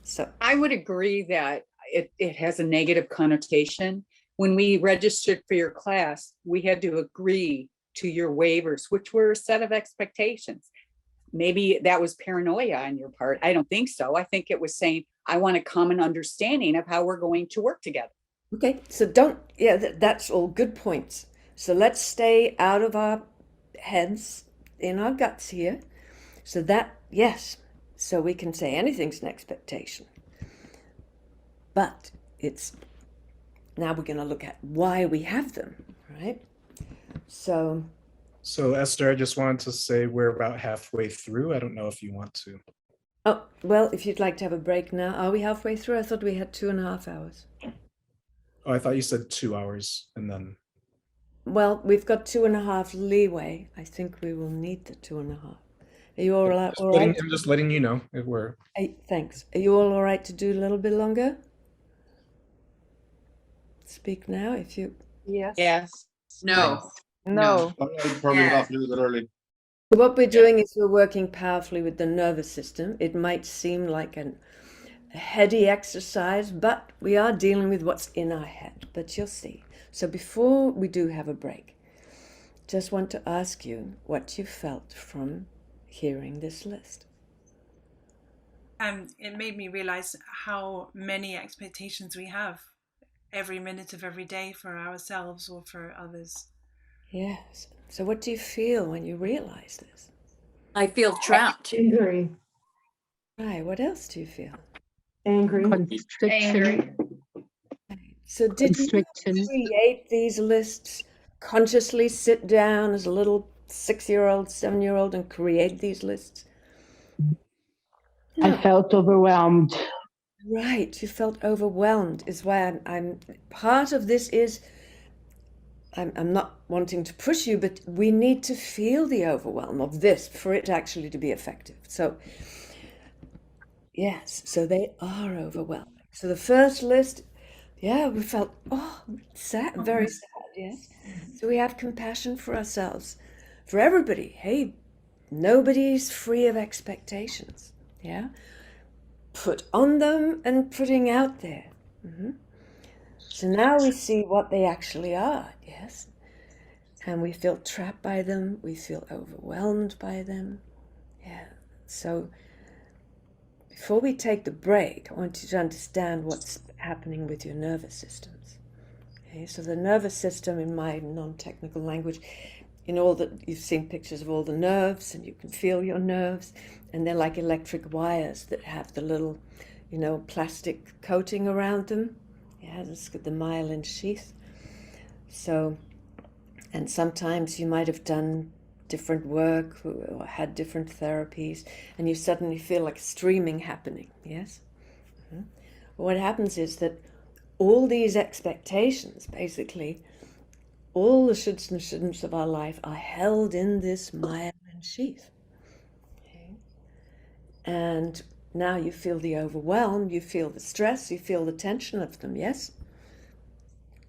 So I would agree that it has a negative connotation. When we registered for your class, we had to agree to your waivers, which were a set of expectations. Maybe that was paranoia on your part. I don't think so. I think it was saying, I want a common understanding of how we're going to work together. Okay, so that's all good points. So let's stay out of our heads, in our guts here. So that, yes, so we can say anything's an expectation. But now we're going to look at why we have them, right? So Esther, I just wanted to say we're about halfway through. I don't know if you want to. Oh, well, if you'd like to have a break now. Are we halfway through? I thought we had 2.5 hours. Oh, I thought you said 2 hours and then. Well, we've got 2.5 leeway. I think we will need the 2.5. Are you all right? I'm just letting you know if we're. Hey, thanks. Are you all right to do a little bit longer? Speak now if you. Yes. Yes. No. No. Probably get off a little bit early. What we're doing is we're working powerfully with the nervous system. It might seem like a heady exercise, but we are dealing with what's in our head. But you'll see. So before we do have a break, just want to ask you what you felt from hearing this list. It made me realize how many expectations we have every minute of every day for ourselves or for others. Yes. So what do you feel when you realize this? I feel trapped. Angry. Right. What else do you feel? Angry. Constriction. So did you create these lists consciously, sit down as a little 6-year-old, 7-year-old and create these lists? I felt overwhelmed. Right, you felt overwhelmed is why I'm part of this is I'm not wanting to push you, but we need to feel the overwhelm of this for it actually to be effective. So yes, so they are overwhelming. So the first list, yeah, we felt sad, very sad, yes. So we have compassion for ourselves, for everybody. Hey, nobody's free of expectations, yeah? Put on them and putting out there. So now we see what they actually are, yes? And we feel trapped by them, we feel overwhelmed by them, yeah. So before we take the break, I want you to understand what's happening with your nervous systems. Okay, so the nervous system, in my non-technical language, in all that you've seen pictures of all the nerves, and you can feel your nerves, and they're like electric wires that have the little, plastic coating around them. Yeah, that's got the myelin sheath. So, and sometimes you might have done different work or had different therapies, and you suddenly feel like streaming happening, yes? What happens is that all these expectations, basically, all the shoulds and shouldn'ts of our life are held in this myelin sheath. Okay? And now you feel the overwhelm, you feel the stress, you feel the tension of them, yes?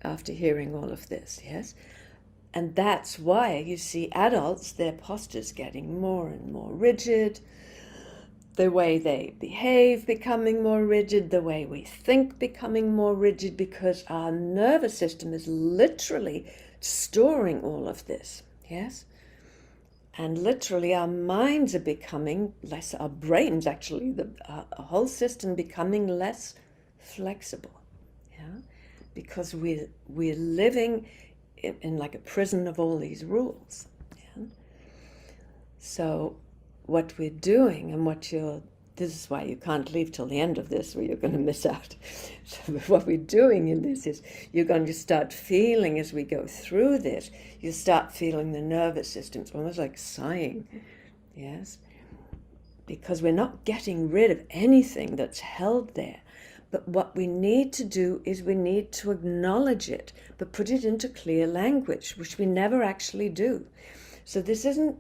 After hearing all of this, yes? And that's why you see adults, their postures getting more and more rigid, the way they behave becoming more rigid, the way we think becoming more rigid, because our nervous system is literally storing all of this, yes? And literally our minds are becoming less, our brains actually, our whole system becoming less flexible, yeah? Because we're living in like a prison of all these rules, yeah? So what we're doing and this is why you can't leave till the end of this or you're going to miss out. So what we're doing in this is you're going to start feeling as we go through this, you start feeling the nervous system. It's almost like sighing, yes? Because we're not getting rid of anything that's held there. But what we need to do is we need to acknowledge it, but put it into clear language, which we never actually do. So this isn't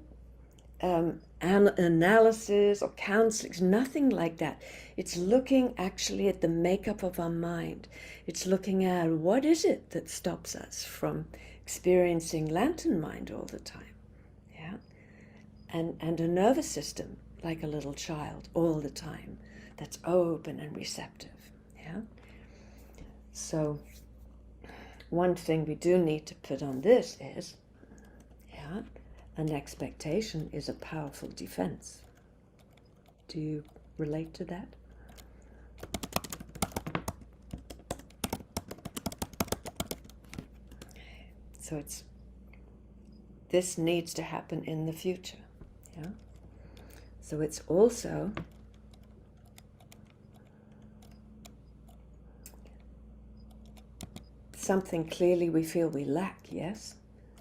analysis or counseling, nothing like that. It's looking actually at the makeup of our mind. It's looking at what is it that stops us from experiencing lantern mind all the time, yeah? And a nervous system like a little child all the time that's open and receptive, yeah? So one thing we do need to put on this is, yeah, an expectation is a powerful defense. Do you relate to that? So this needs to happen in the future, yeah? So it's also something clearly we feel we lack, yes?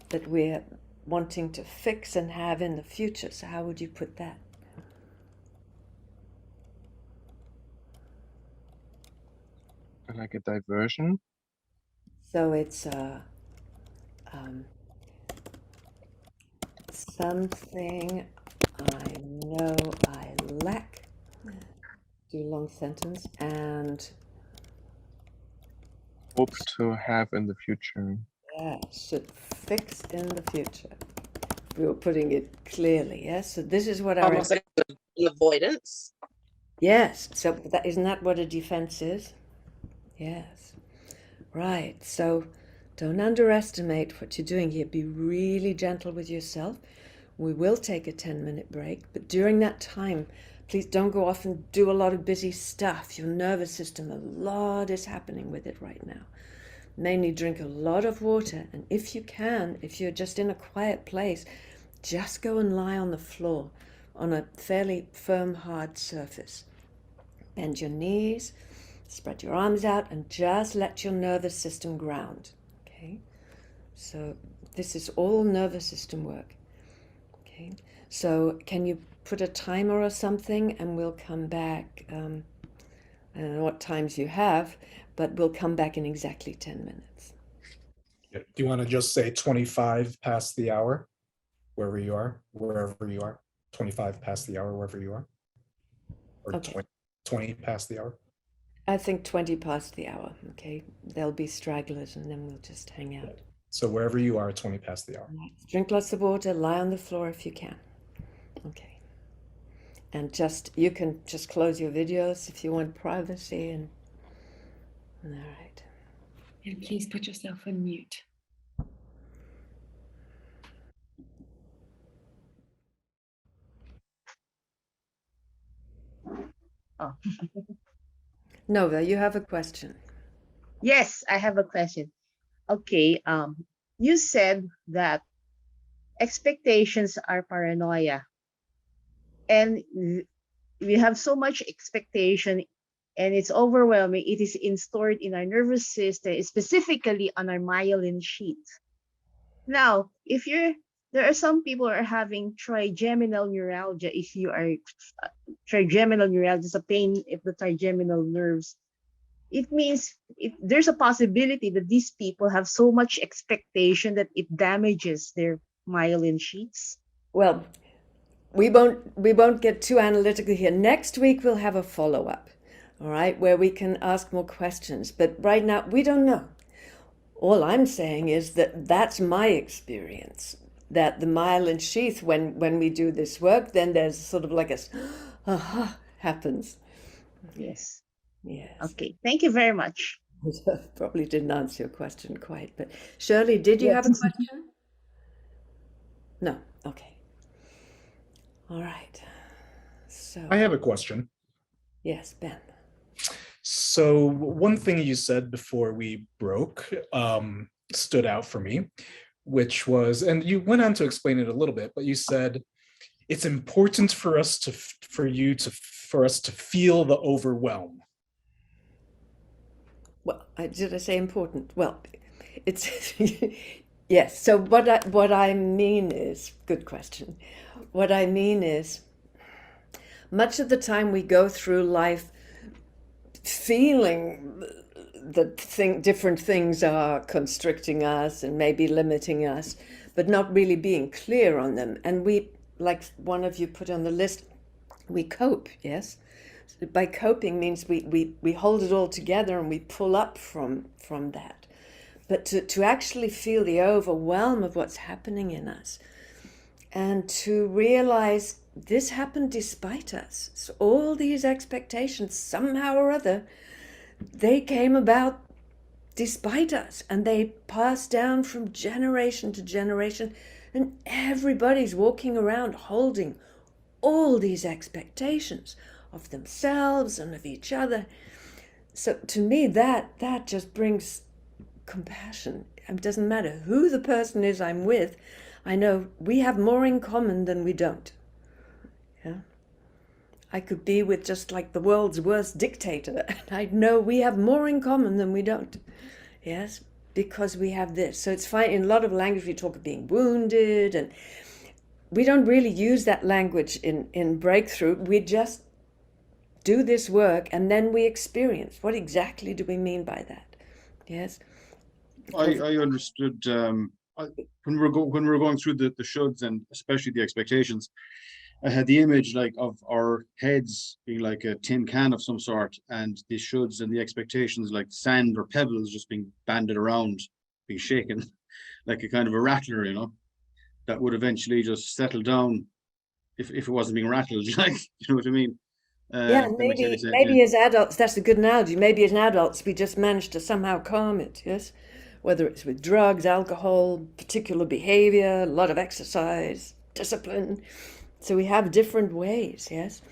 That we're wanting to fix and have in the future. So how would you put that? Like a diversion. So it's something I know I lack. Do long sentence and Hope to have in the future. yeah, should fix in the future. We were putting it clearly, yes. So this is what our Almost like an avoidance. yes. So that isn't that what a defense is? Yes. Right. So don't underestimate what you're doing here. Be really gentle with yourself. We will take a 10-minute break, but during that time, please don't go off and do a lot of busy stuff. Your nervous system, a lot is happening with it right now. Mainly drink a lot of water, and if you can, if you're just in a quiet place, just go and lie on the floor on a fairly firm, hard surface. Bend your knees, spread your arms out, and just let your nervous system ground. Okay? So this is all nervous system work. Okay? So can you put a timer or something, and we'll come back. I don't know what times you have, but we'll come back in exactly 10 minutes. Do you want to just say 25 past the hour, wherever you are, 25 past the hour, wherever you are? Or Okay. 20 past the hour? I think 20 past the hour, okay? There'll be stragglers, and then we'll just hang out. So wherever you are, 20 past the hour. Drink lots of water, lie on the floor if you can. Okay. And you can just close your videos if you want privacy, and all right. And please put yourself on mute. Oh. Nova, you have a question. Yes, I have a question. Okay, you said that expectations are paranoia. And we have so much expectation and it's overwhelming. It is installed in our nervous system, specifically on our myelin sheath. Now, there are some people who are having trigeminal neuralgia. If you are trigeminal neuralgia, is a pain of the trigeminal nerves. It means there's a possibility that these people have so much expectation that it damages their myelin sheaths. Well, we won't get too analytical here. Next week we'll have a follow-up, all right, where we can ask more questions. But right now we don't know. All I'm saying is that that's my experience. That the myelin sheath, when we do this work, then there's sort of like a aha happens. Yes. Yes. Okay. Thank you very much. Probably didn't answer your question quite, but Shirley, did you have a question? No. Okay. All right. So I have a question. yes, Ben. So one thing you said before we broke stood out for me, which was, and you went on to explain it a little bit, but you said it's important for us to feel the overwhelm. Well, did I say important? Well, it's yes. So what I mean is, good question. What I mean is, much of the time we go through life feeling that different things are constricting us and maybe limiting us, but not really being clear on them. And we, like one of you put on the list, we cope, yes? By coping means we hold it all together and we pull up from that. But to actually feel the overwhelm of what's happening in us and to realize this happened despite us. So all these expectations, somehow or other, they came about despite us, and they passed down from generation to generation, and everybody's walking around holding all these expectations of themselves and of each other. So to me, that just brings compassion. It doesn't matter who the person is I'm with. I know we have more in common than we don't. Yeah. I could be with just like the world's worst dictator, and I'd know we have more in common than we don't. Yes, because we have this. So it's fine. In a lot of language, we talk of being wounded, and we don't really use that language in breakthrough. We just do this work and then we experience. What exactly do we mean by that? Yes. I understood when we were going through the shoulds and especially the expectations. I had the image like of our heads being like a tin can of some sort, and the shoulds and the expectations like sand or pebbles just being banded around, being shaken like a kind of a rattler, you know, that would eventually just settle down if it wasn't being rattled, like, you know what I mean? Yeah, That makes any sense. maybe as adults, that's a good analogy. Maybe as adults, we just manage to somehow calm it, yes? Whether it's with drugs, alcohol, particular behavior, a lot of exercise, discipline. So we have different ways, yes?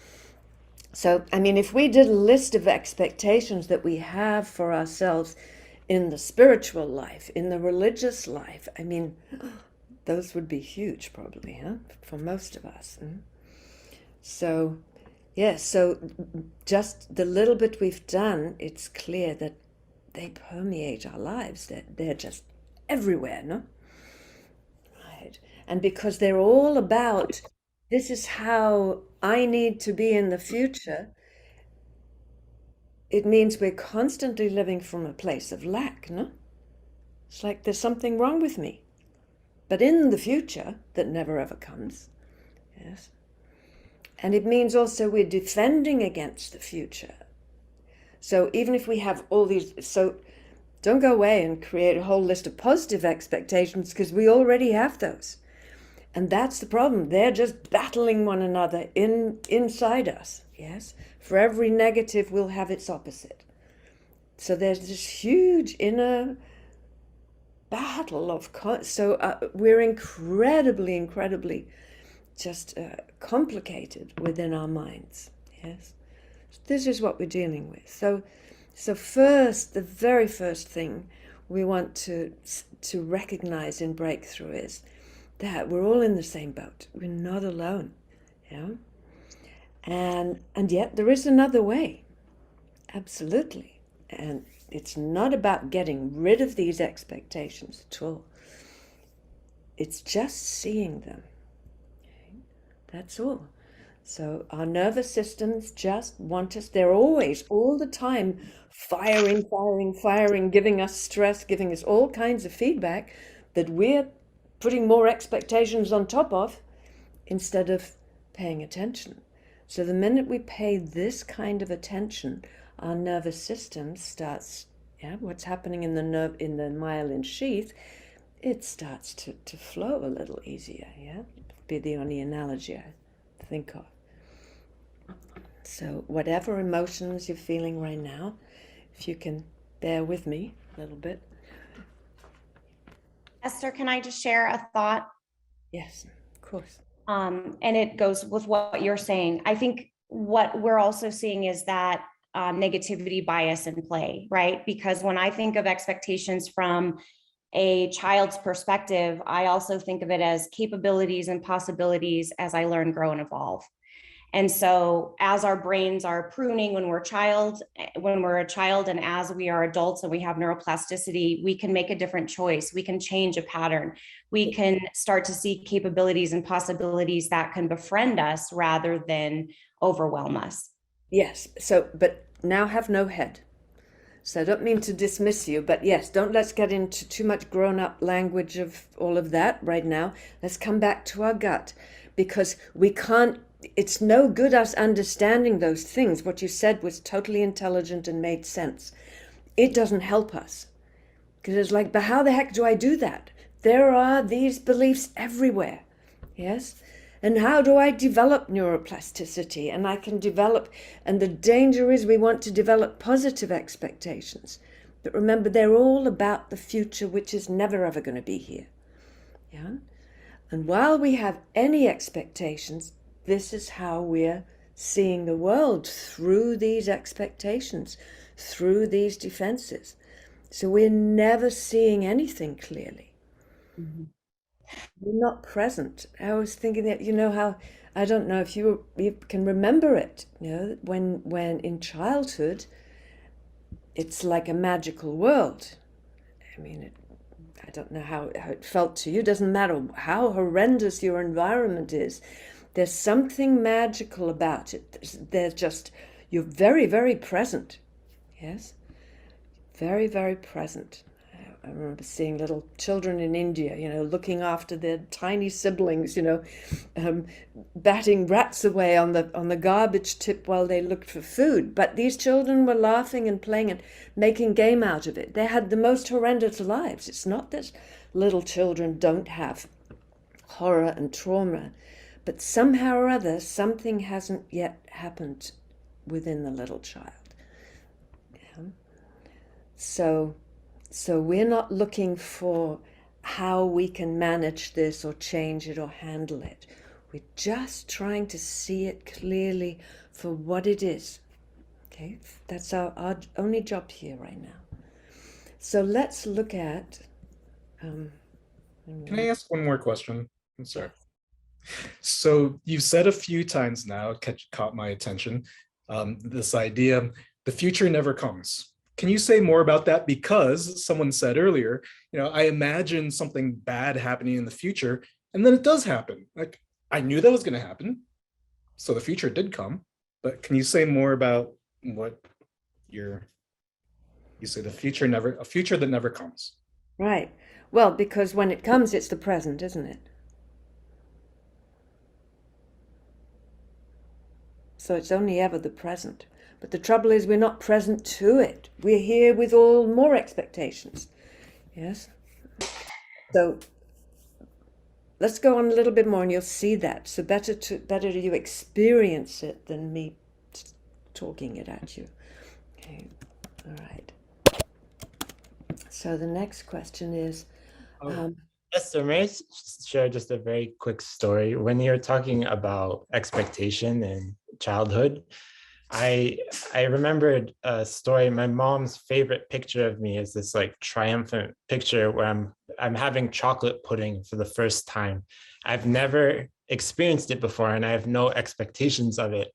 So, I mean, if we did a list of expectations that we have for ourselves in the spiritual life, in the religious life, I mean, those would be huge probably, huh? For most of us. So, yes, so just the little bit we've done, it's clear that they permeate our lives. They're just everywhere, no? Right. And because they're all about, this is how I need to be in the future, it means we're constantly living from a place of lack, no? It's like there's something wrong with me. But in the future, that never ever comes, yes? And it means also we're defending against the future. So even if we have all these, so don't go away and create a whole list of positive expectations, because we already have those. And that's the problem. They're just battling one another inside us, yes? For every negative, we'll have its opposite. So there's this huge inner battle of, we're incredibly just complicated within our minds, yes? This is what we're dealing with. So first, the very first thing we want to recognize in breakthrough is that we're all in the same boat. We're not alone, yeah? And yet there is another way, absolutely. And it's not about getting rid of these expectations at all. It's just seeing them. Okay? That's all. So our nervous systems just want us, they're always, all the time, firing, giving us stress, giving us all kinds of feedback that we're putting more expectations on top of instead of paying attention. So the minute we pay this kind of attention, our nervous system starts, what's happening in the myelin sheath, it starts to flow a little easier, be the only analogy I think of. So whatever emotions you're feeling right now, if you can bear with me a little bit. Esther, can I just share a thought? Yes, of course. And it goes with what you're saying. I think what we're also seeing is that negativity bias in play, right? Because when I think of expectations from a child's perspective, I also think of it as capabilities and possibilities as I learn, grow, and evolve. And so as our brains are pruning when we're a child, and as we are adults and we have neuroplasticity, we can make a different choice. We can change a pattern. We can start to see capabilities and possibilities that can befriend us rather than overwhelm us. Yes. So, but now have no head. So I don't mean to dismiss you, but yes, let's get into too much grown-up language of all of that right now. Let's come back to our gut, because we can't, it's no good us understanding those things. What you said was totally intelligent and made sense. It doesn't help us. Because it's like, but how the heck do I do that? There are these beliefs everywhere. Yes? And how do I develop neuroplasticity? And I can develop, and the danger is we want to develop positive expectations. But remember, they're all about the future, which is never ever going to be here. Yeah? And while we have any expectations, this is how we're seeing the world, through these expectations, through these defenses. So we're never seeing anything clearly. Mm-hmm. We're not present. I was thinking that, how, I don't know if you can remember it, when in childhood, it's like a magical world. I mean, I don't know how it felt to you. It doesn't matter how horrendous your environment is. There's something magical about it. There's just, You're very, very present. Yes. Very, very present. I remember seeing little children in India, looking after their tiny siblings, batting rats away on the garbage tip while they looked for food. But these children were laughing and playing and making game out of it. They had the most horrendous lives. It's not that little children don't have horror and trauma, but somehow or other, something hasn't yet happened within the little child. Yeah. So we're not looking for how we can manage this or change it or handle it. We're just trying to see it clearly for what it is. Okay, that's our only job here right now. So let's look at... Can I ask one more question? I'm sorry. So you've said a few times now, caught my attention, this idea, the future never comes. Can you say more about that? Because someone said earlier, I imagine something bad happening in the future, and then it does happen. Like, I knew that was going to happen, so the future did come. But can you say more about what you say a future that never comes? Right. Well, because when it comes, it's the present, isn't it? So it's only ever the present. But the trouble is we're not present to it. We're here with all more expectations. Yes? So let's go on a little bit more and you'll see that. So better you experience it than me talking it at you. Okay. All right. So the next question is... Esther, may I share just a very quick story? When you're talking about expectation in childhood, I remembered a story. My mom's favorite picture of me is this like triumphant picture where I'm having chocolate pudding for the first time. I've never experienced it before and I have no expectations of it.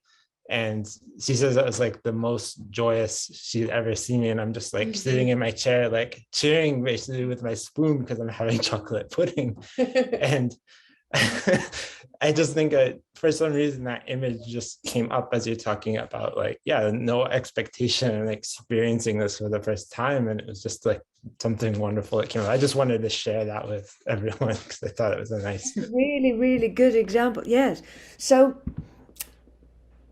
And she says it was like the most joyous she'd ever seen me. And I'm just like sitting in my chair, like cheering basically with my spoon because I'm having chocolate pudding. And I just think for some reason that image just came up as you're talking about like, yeah, no expectation and experiencing this for the first time. And it was just like something wonderful that came up. I just wanted to share that with everyone because I thought it was a nice. Really, really good example. Yes. So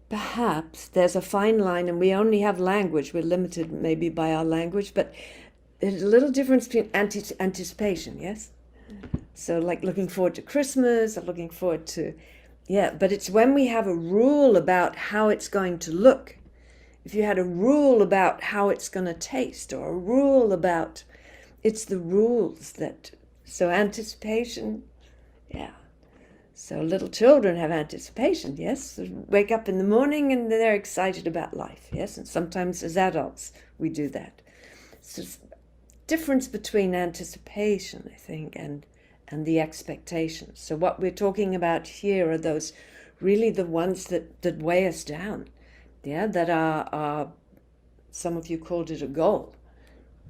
perhaps there's a fine line and we only have language. We're limited maybe by our language, but there's a little difference between anticipation, yes? So like looking forward to Christmas or looking forward to, but it's when we have a rule about how it's going to look. If you had a rule about how it's going to taste or a rule about, it's the rules that, so anticipation, So little children have anticipation, yes? They wake up in the morning and they're excited about life, yes? And sometimes as adults we do that. So difference between anticipation, I think, and the expectations. So what we're talking about here are those really the ones that weigh us down, that are some of you called it a goal,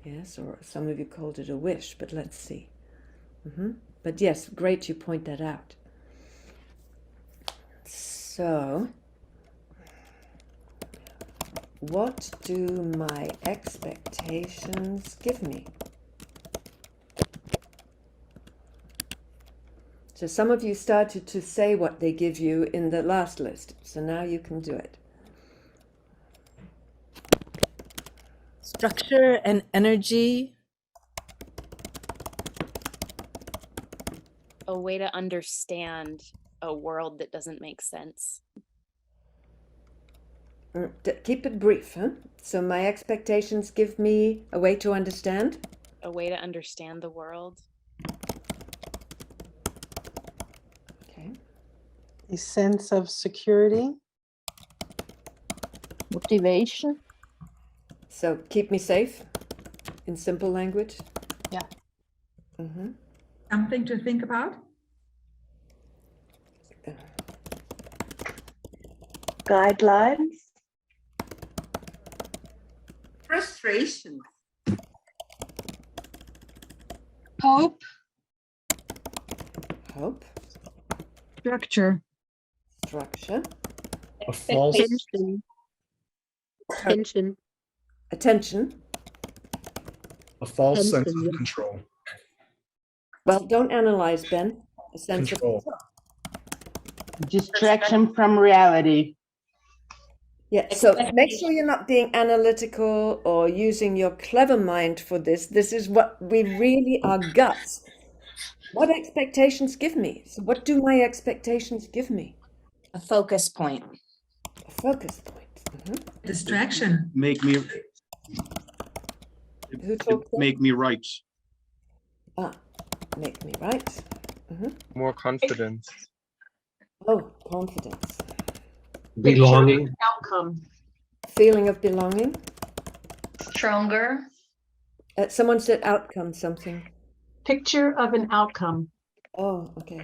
yes, or some of you called it a wish, but let's see. But yes, great you point that out. So, what do my expectations give me? So some of you started to say what they give you in the last list, so now you can do it. Structure and energy. A way to understand a world that doesn't make sense. Keep it brief, huh? So my expectations give me a way to understand? A way to understand the world. Okay. A sense of security. Motivation. So keep me safe in simple language? Yeah. Something to think about. Guidelines. Frustration. Hope. Hope. Structure. Structure. A false Attention. Attention. A false sense Tension, of yeah. control. Well, don't analyze, Ben. A sense Control. of control. Distraction from reality. Yeah, so make sure you're not being analytical or using your clever mind for this. This is what we really are guts. What expectations give me? So what do my expectations give me? A focus point. A focus point. Distraction. Make me Who talked there? make me right. Ah, make me right. More confidence. Oh, confidence. Belonging. Outcome. Feeling of belonging. Stronger. Someone said outcome something. Picture of an outcome, Oh, okay.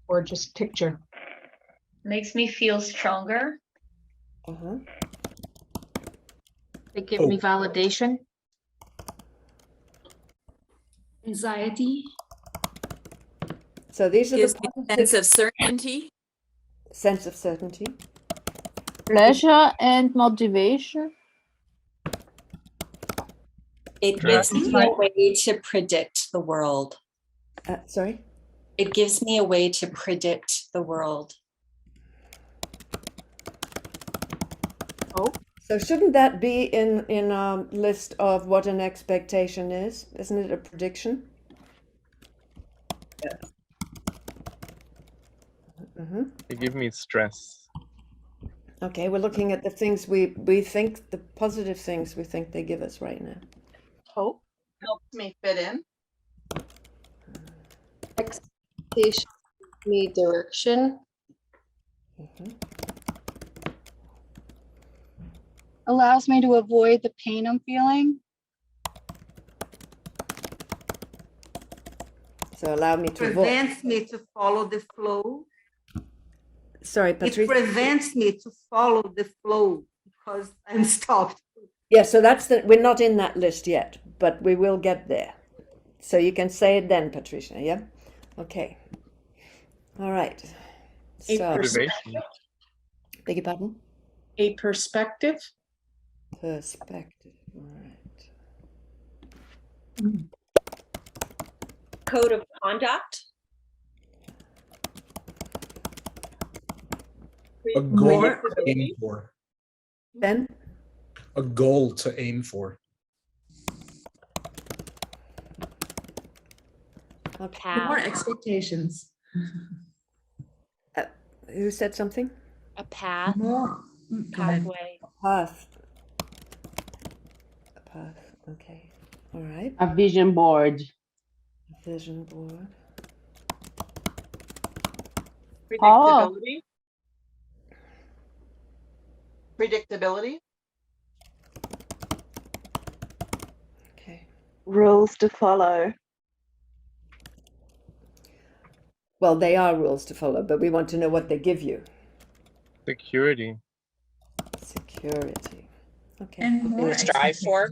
or just picture. Makes me feel stronger. They give me validation. Anxiety. So these are Gives the me a sense of certainty. sense of certainty. Pleasure and motivation. It gives me a way to predict the world. Sorry? It gives me a way to predict the world. Oh. So shouldn't that be in our list of what an expectation is? Isn't it a prediction? Yes. They give me stress. Okay, we're looking at the things we think, the positive things we think they give us right now. Hope. Helps me fit in. Expectation gives me direction. Allows me to avoid the pain I'm feeling. So allow me to avoid. Prevents me to follow the flow. Sorry, It Patrice. prevents me to follow the flow because I'm stopped. Yeah, so we're not in that list yet, but we will get there. So you can say it then, Patricia, yeah? Okay. All right. A So, perspective. beg your pardon? A perspective. Perspective, all right. Code of conduct. A goal to aim for. Ben? A goal to aim for. Okay. More expectations. Who said something? A path. More. Pathway. Path. A path, okay. All right. A vision board. Vision board. Predictability. Predictability. Okay. Rules to follow. Well, they are rules to follow, but we want to know what they give you. Security. Security. Okay. And Something more to strive for.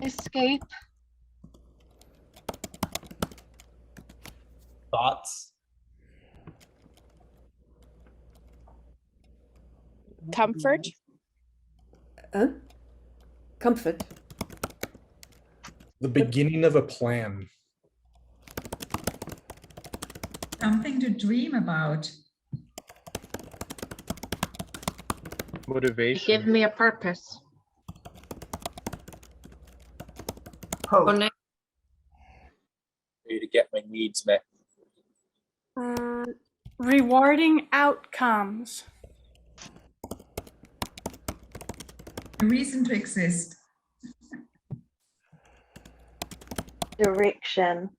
Escape. Thoughts. Comfort. Comfort. The beginning of a plan. Something to dream about. Motivation. Give me a purpose. Hope. To get my needs met. Rewarding outcomes. A reason to exist. Direction.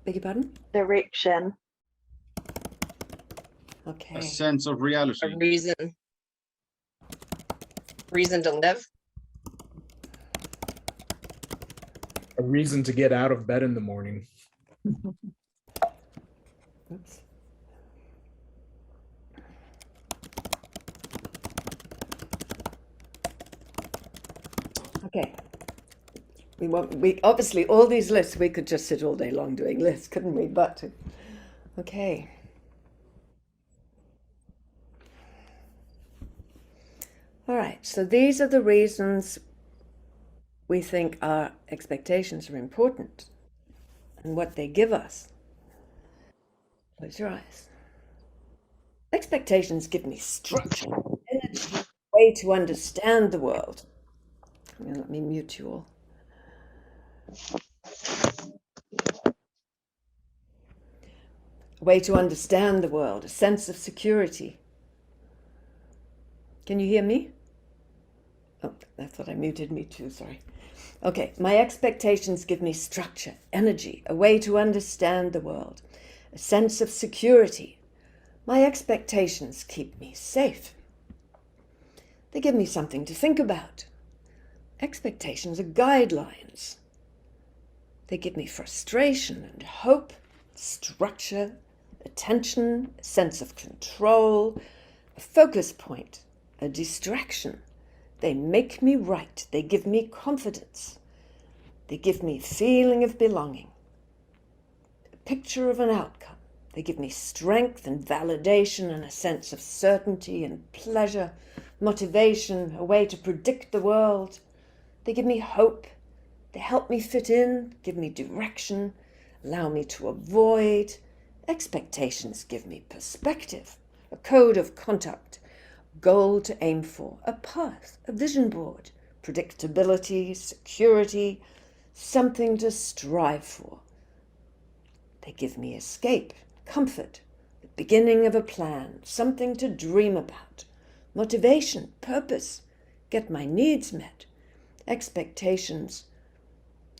Beg your pardon? Direction. Okay. A sense of reality. A reason. Reason to live. A reason to get out of bed in the morning. Oops. Okay. We obviously all these lists we could just sit all day long doing lists, couldn't we? But Okay. All right, so these are the reasons we think our expectations are important and what they give us. Close your eyes. Expectations give me structure, energy, a way to understand the world. Let me mute you all. A way to understand the world, a sense of security. Can you hear me? Oh, I thought I muted me too, sorry. Okay, my expectations give me structure, energy, a way to understand the world, a sense of security. My expectations keep me safe. They give me something to think about. Expectations are guidelines. They give me frustration and hope, structure, attention, a sense of control, a focus point, a distraction. They make me right. They give me confidence. They give me feeling of belonging, a picture of an outcome. They give me strength and validation and a sense of certainty and pleasure, motivation, a way to predict the world. They give me hope. They help me fit in, give me direction, allow me to avoid. Expectations give me perspective, a code of conduct, goal to aim for, a path, a vision board, predictability, security, something to strive for. They give me escape, comfort, the beginning of a plan, something to dream about, motivation, purpose, get my needs met. Expectations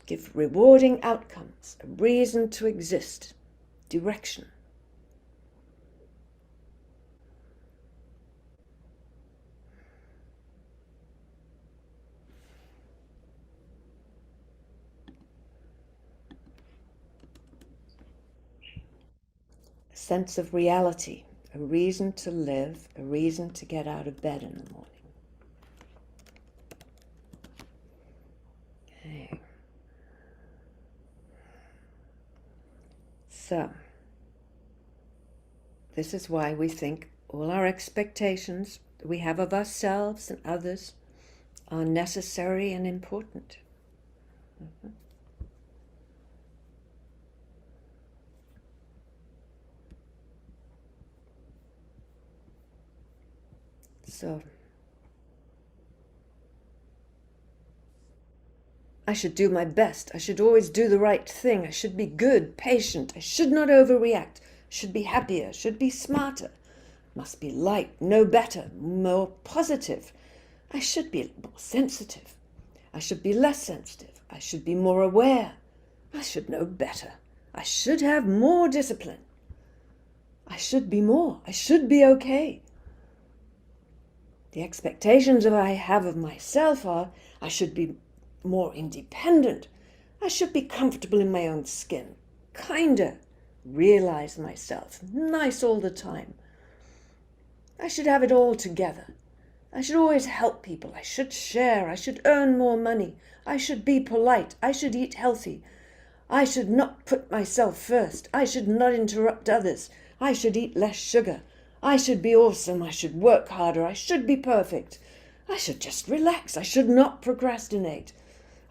give rewarding outcomes, a reason to exist, direction. A sense of reality, a reason to live, a reason to get out of bed in the morning. Okay. So, this is why we think all our expectations that we have of ourselves and others are necessary and important. So, I should do my best. I should always do the right thing. I should be good, patient. I should not overreact. I should be happier. I should be smarter. Must be light, know better, more positive. I should be more sensitive. I should be less sensitive. I should be more aware. I should know better. I should have more discipline. I should be more. I should be okay. The expectations that I have of myself are, I should be more independent. I should be comfortable in my own skin, kinder, realize myself, nice all the time. I should have it all together. I should always help people. I should share. I should earn more money. I should be polite. I should eat healthy. I should not put myself first. I should not interrupt others. I should eat less sugar. I should be awesome. I should work harder. I should be perfect. I should just relax. I should not procrastinate.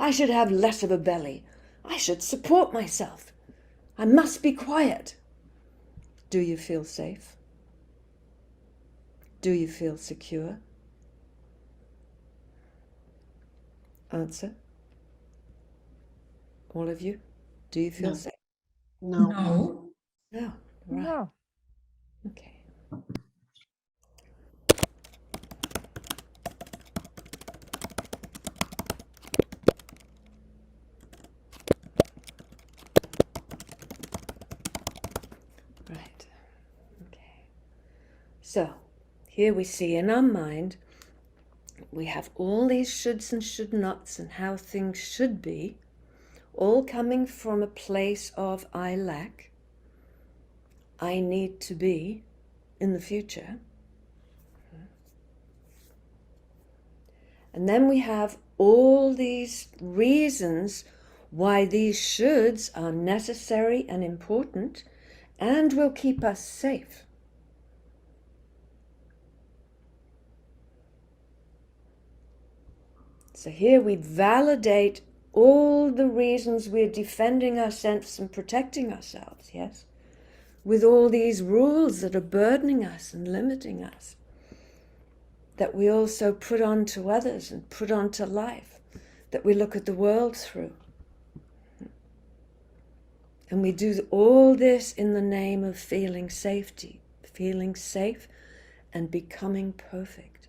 I should have less of a belly. I should support myself. I must be quiet. Do you feel safe? Do you feel secure? Answer. All of you, do you feel safe? No. No. Right. No. Okay. Right. Okay. So, here we see in our mind, we have all these shoulds and should nots and how things should be, all coming from a place of I lack, I need to be in the future. And then we have all these reasons why these shoulds are necessary and important, and will keep us safe. So here we validate all the reasons we're defending ourselves and protecting ourselves, yes? With all these rules that are burdening us and limiting us, that we also put onto others and put onto life, that we look at the world through. And we do all this in the name of feeling safety, feeling safe and becoming perfect.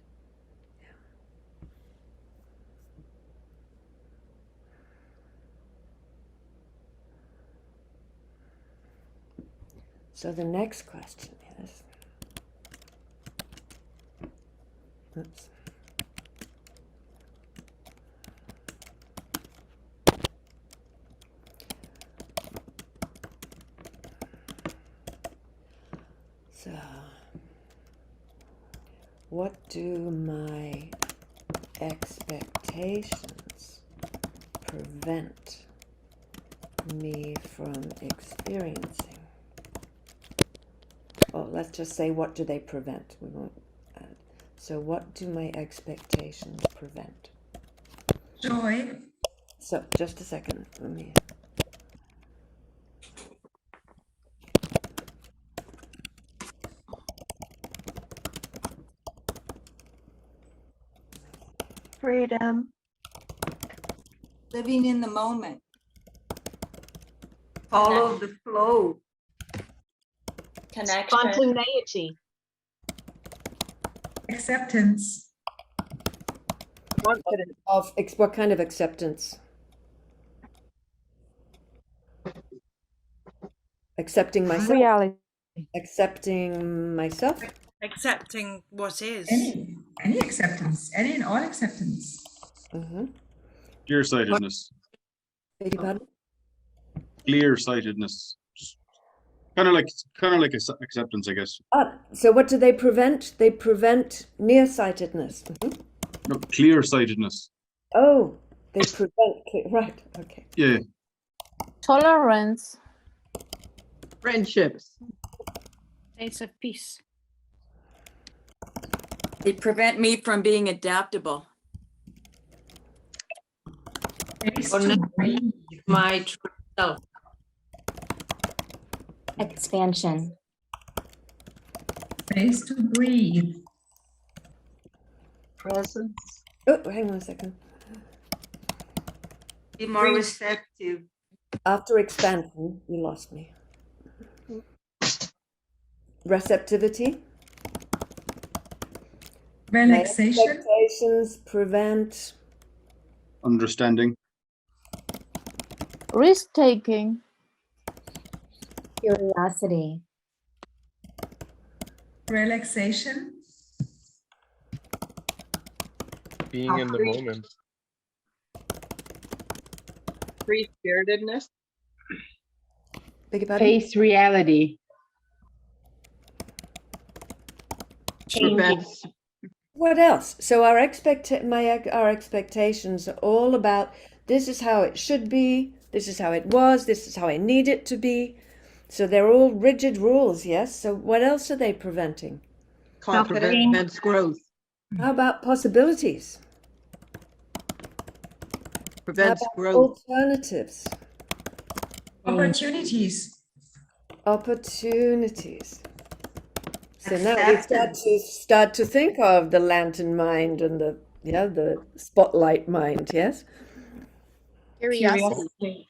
So the next question is, oops. So, what do my expectations prevent me from experiencing? Well, let's just say, what do they prevent? We won't add. So what do my expectations prevent? Joy. So just a second, let me. Freedom. Living in the moment. Follow the flow. Connection. Spontaneity. Acceptance. What kind of acceptance? Accepting myself. Reality. Accepting myself. Accepting what is. Any acceptance, any and all acceptance. Mm-hmm. Clear-sightedness. Beg your pardon? Clear-sightedness. Kind of like acceptance, I guess. So what do they prevent? They prevent nearsightedness. Mm-hmm. No, clear-sightedness. Oh, they prevent right. Okay. Yeah. Tolerance. Friendships. States of peace. They prevent me from being adaptable. My true self. Expansion. Space to breathe. Presence. Oh, hang on a second. Be more receptive. After expansion, you lost me. Receptivity. Relaxation. My expectations prevent. Understanding. Risk-taking. Curiosity. Relaxation. Being in the moment. Free-spiritedness. Face reality. Prevents. What else? So our expectations are all about, this is how it should be, this is how it was, this is how I need it to be. So they're all rigid rules, yes? So what else are they preventing? Prevents growth. How about possibilities? Prevents how about growth. alternatives? Opportunities. Opportunities. So now we start to think of the lantern mind and the spotlight mind, yes? Curiosity.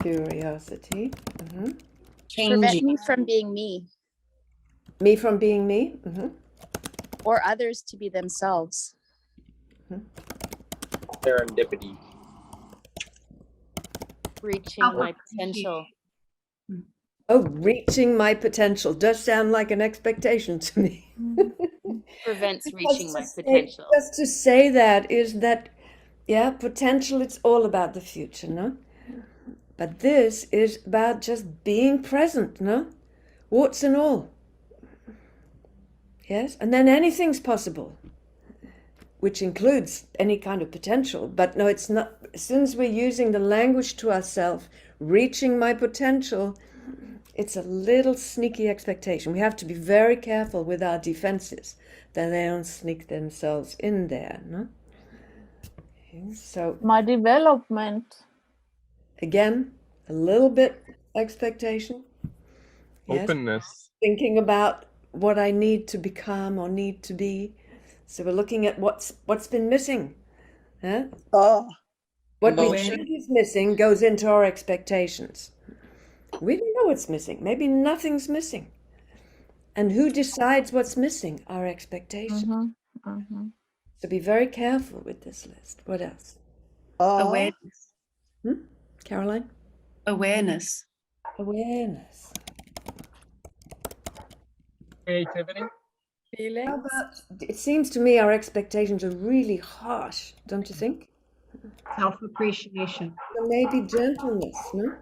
Curiosity. Mm-hmm. Prevent me from being me. Me from being me? Mm-hmm. Or others to be themselves. Mm-hmm. Serendipity. Reaching my potential. Oh, reaching my potential does sound like an expectation to me. Prevents reaching my potential. Just to say that is that, yeah, potential, it's all about the future, no? But this is about just being present, no? Warts and all. Yes, and then anything's possible, which includes any kind of potential. But no, it's not. As soon as we're using the language to ourselves, reaching my potential, It's a little sneaky expectation. We have to be very careful with our defenses that they don't sneak themselves in there. No? Okay, so My development. again, a little bit expectation. Yes. Openness. Thinking about what I need to become or need to be. So we're looking at what's been missing. Huh? What we Emotion. think is missing goes into our expectations. We don't know what's missing. Maybe nothing's missing. And who decides what's missing? Our expectation. So be very careful with this list. What else? Awareness. Caroline? Awareness. Awareness. Creativity. Feeling. How about, it seems to me our expectations are really harsh, don't you think? Self-appreciation. So maybe gentleness, no?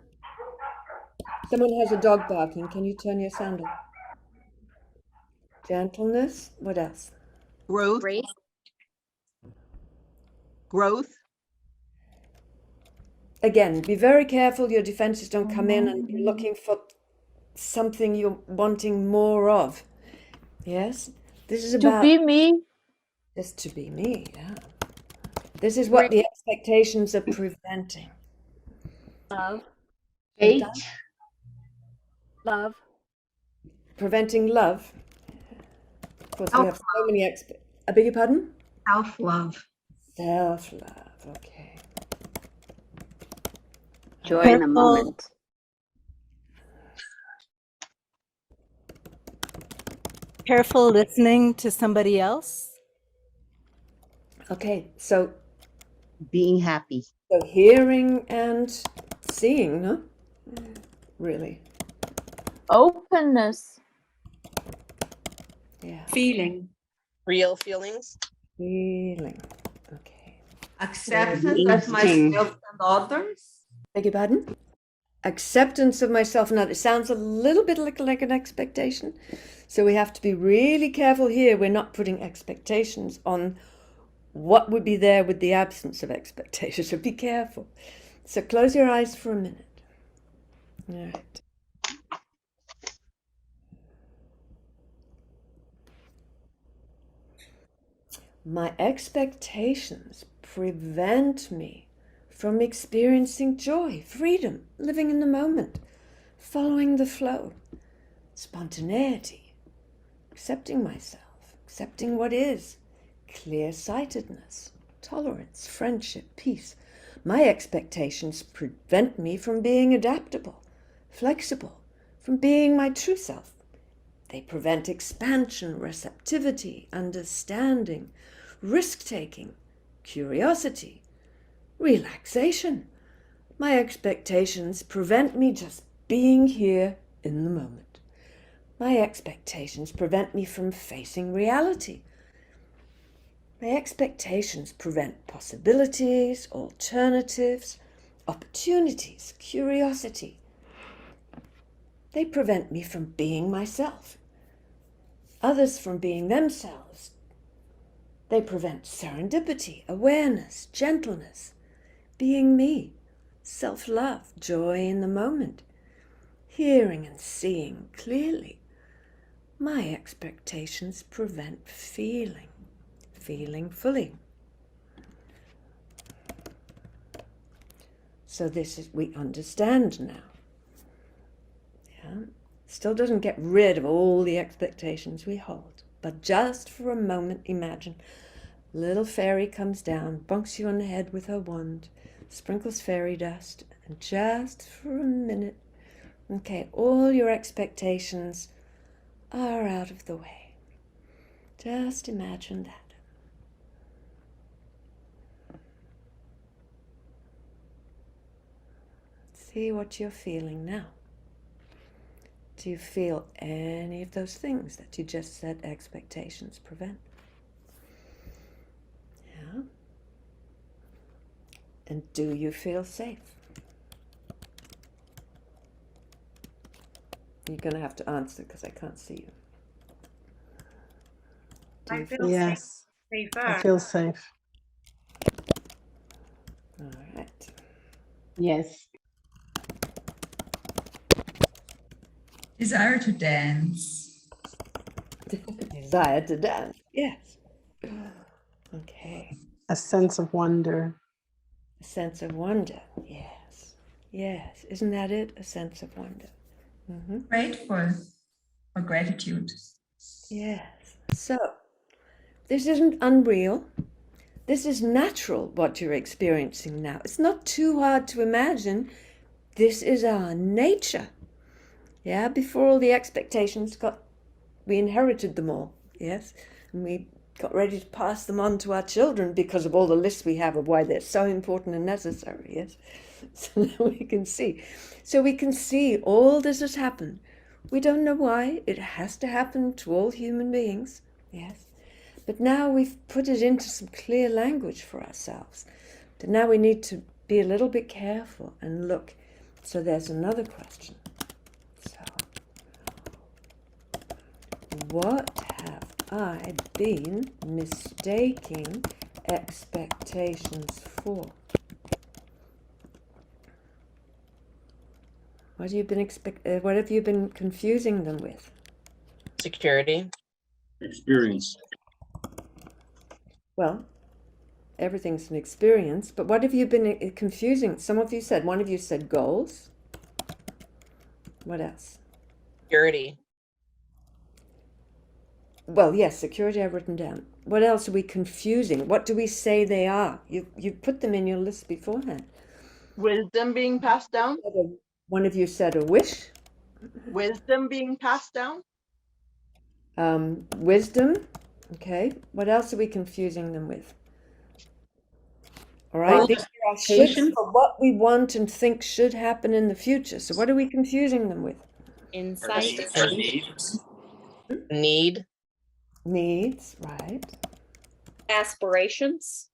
Someone has a dog barking. Can you turn your sound on? Gentleness. What else? Growth. Grace. Growth. Again, be very careful your defenses don't come in and you're looking for something you're wanting more of. Yes? This is about... To be me. Just to be me, yeah. This is what the expectations are preventing. Love. Hate. Love. Preventing love. Of course, we have so many I beg your pardon? Self-love. Self-love, okay. Joy in the moment. Careful listening to somebody else. Okay, so Being happy. so hearing and seeing, no? Really? Openness. Yeah. Feeling. Real feelings. Feeling. Okay. Acceptance of myself and others. Beg your pardon? Acceptance of myself and others. It sounds a little bit like an expectation. So we have to be really careful here. We're not putting expectations on what would be there with the absence of expectations. So be careful. So close your eyes for a minute. All right. My expectations prevent me from experiencing joy, freedom, living in the moment, following the flow, spontaneity, accepting myself, accepting what is, clear-sightedness, tolerance, friendship, peace. My expectations prevent me from being adaptable, flexible, from being my true self. They prevent expansion, receptivity, understanding, risk-taking, curiosity, relaxation. My expectations prevent me just being here in the moment. My expectations prevent me from facing reality. My expectations prevent possibilities, alternatives, opportunities, curiosity. They prevent me from being myself, others from being themselves. They prevent serendipity, awareness, gentleness, being me, self-love, joy in the moment, hearing and seeing clearly. My expectations prevent feeling fully. So this is, we understand now. Yeah. Still doesn't get rid of all the expectations we hold, but just for a moment, imagine little fairy comes down, bonks you on the head with her wand, sprinkles fairy dust, and just for a minute, okay, all your expectations are out of the way. Just imagine that. See what you're feeling now. Do you feel any of those things that you just said expectations prevent? Yeah. And do you feel safe? You're going to have to answer because I can't see you. Do you feel Yes, safer. I feel safe. All right. Yes. Desire to dance. Desire to dance. Yes. Okay. A sense of wonder. A sense of wonder. Yes. Yes. Isn't that it? A sense of wonder. Mm-hmm. Grateful or gratitude. Yes. So, this isn't unreal. This is natural, what you're experiencing now. It's not too hard to imagine. This is our nature. Yeah, before all the expectations we inherited them all. Yes. And we got ready to pass them on to our children because of all the lists we have of why they're so important and necessary. Yes. So now we can see. So we can see all this has happened. We don't know why. It has to happen to all human beings. Yes. But now we've put it into some clear language for ourselves. But now we need to be a little bit careful and look. So there's another question. So, what have I been mistaking expectations for? What have you been confusing them with? Security. Experience. Well, everything's an experience, but what have you been confusing? One of you said goals. What else? Security. Well, yes, security I've written down. What else are we confusing? What do we say they are? You put them in your list beforehand. Wisdom being passed down. One of you said a wish. Wisdom being passed down. Wisdom. Okay. What else are we confusing them with? All right. These are our shoulds for what we want and think should happen in the future. So what are we confusing them with? Insight. Need. Needs, right. Aspirations.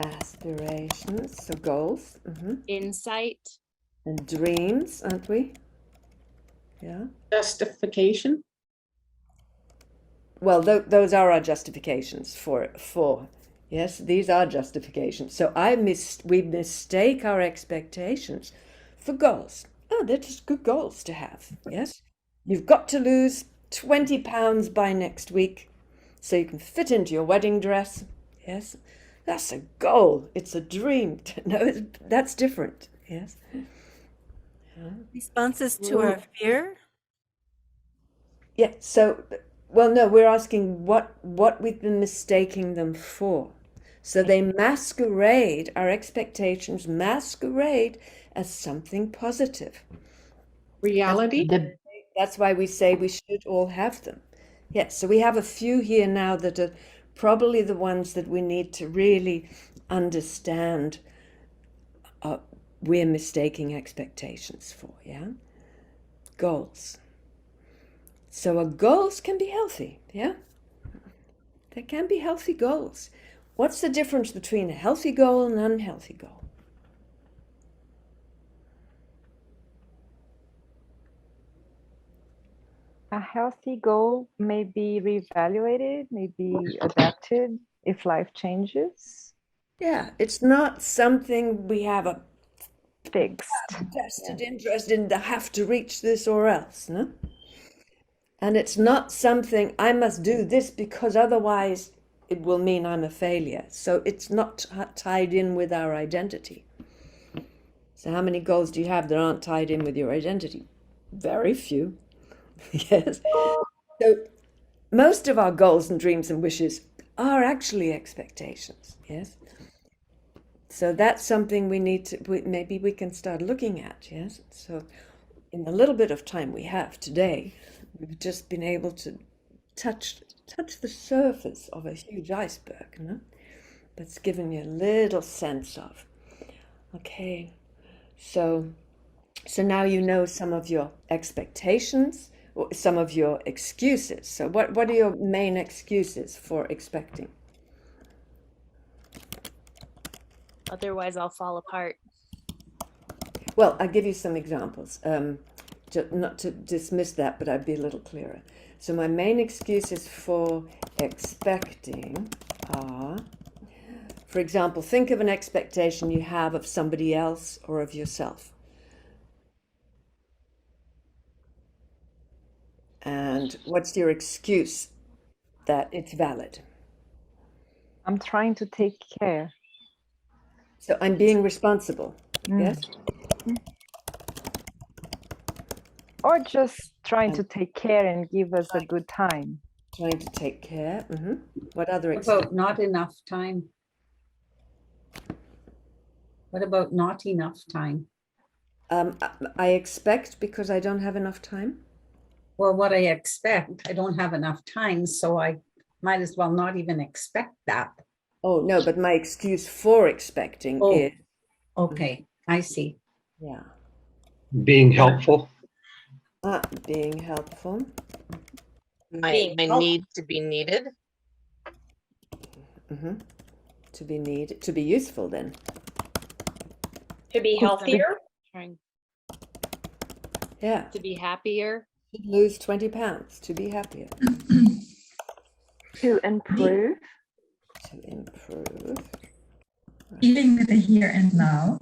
Aspirations, so goals. Mm-hmm. Insight. And dreams, aren't we? Yeah. Justification. Well, those are our justifications for. Yes, these are justifications. So we mistake our expectations for goals. Oh, they're just good goals to have. Yes. You've got to lose 20 pounds by next week so you can fit into your wedding dress. Yes. That's a goal. It's a dream. No, that's different. Yes. Responses to our fear? Yeah. So, well, no, we're asking what we've been mistaking them for. So they masquerade, our expectations masquerade as something positive. Reality. That's why we say we should all have them. Yes, so we have a few here now that are probably the ones that we need to really understand we're mistaking expectations for, yeah? Goals. So our goals can be healthy, yeah? There can be healthy goals. What's the difference between a healthy goal and an unhealthy goal? A healthy goal may be reevaluated, may be adapted if life changes. Yeah, it's not something we have a fixed vested interest in, to have to reach this or else, no? And it's not something I must do this because otherwise it will mean I'm a failure. So it's not tied in with our identity. So how many goals do you have that aren't tied in with your identity? Very few. Yes. So most of our goals and dreams and wishes are actually expectations. Yes. So that's something we need to, maybe we can start looking at. Yes. So in the little bit of time we have today, we've just been able to touch the surface of a huge iceberg, no? That's given you a little sense of. Okay. So now you know some of your expectations, or some of your excuses. So what are your main excuses for expecting? Otherwise, I'll fall apart. Well, I'll give you some examples. Not to dismiss that, but I'd be a little clearer. So my main excuses for expecting are, for example, think of an expectation you have of somebody else or of yourself. understand? What's your excuse that it's valid? I'm trying to take care. So I'm being responsible, yes? Or just trying to take care and give us a good time. Trying to take care. What other What about not enough time? What about not enough time? I expect because I don't have enough time. Well, what I expect, I don't have enough time, so I might as well not even expect that. Oh, no, but my excuse for expecting is... Okay, I see. Yeah. Being helpful. Being helpful. My need to be needed. To be needed, to be useful then. To be healthier. Yeah. To be happier. To lose 20 pounds, to be happier. To improve. To improve. Dealing with the here and now.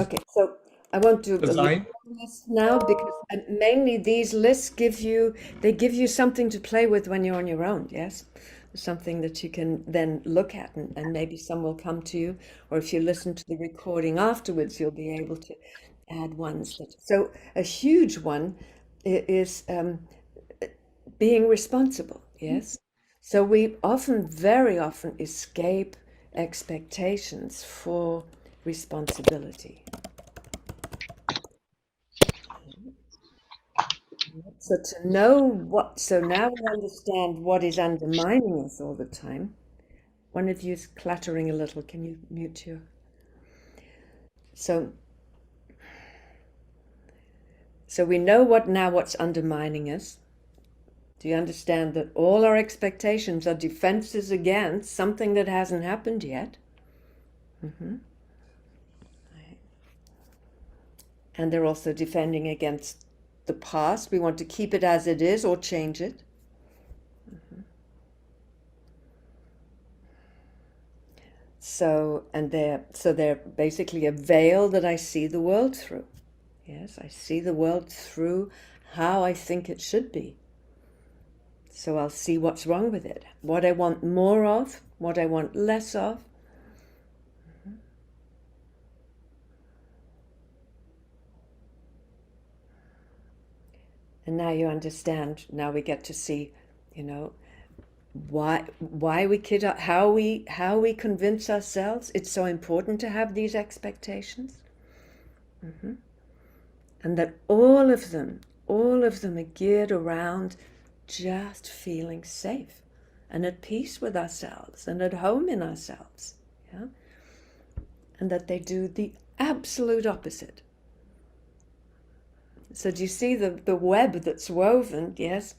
Okay, so I want to Design. list now because mainly these lists give you something to play with when you're on your own, yes? Something that you can then look at and maybe some will come to you, or if you listen to the recording afterwards, you'll be able to add ones. So a huge one is being responsible, yes? So we very often escape expectations for responsibility. So now we understand what is undermining us all the time. One of you is clattering a little. Can you mute your... So we know what's undermining us. Do you understand that all our expectations are defenses against something that hasn't happened yet? And they're also defending against the past. We want to keep it as it is or change it. So they're basically a veil that I see the world through. Yes, I see the world through how I think it should be. So I'll see what's wrong with it, what I want more of, what I want less of. And now you understand, now we get to see, why we kid up, how we convince ourselves it's so important to have these expectations. And that all of them are geared around just feeling safe and at peace with ourselves and at home in ourselves. Yeah? And that they do the absolute opposite. So do you see the web that's woven? Yes,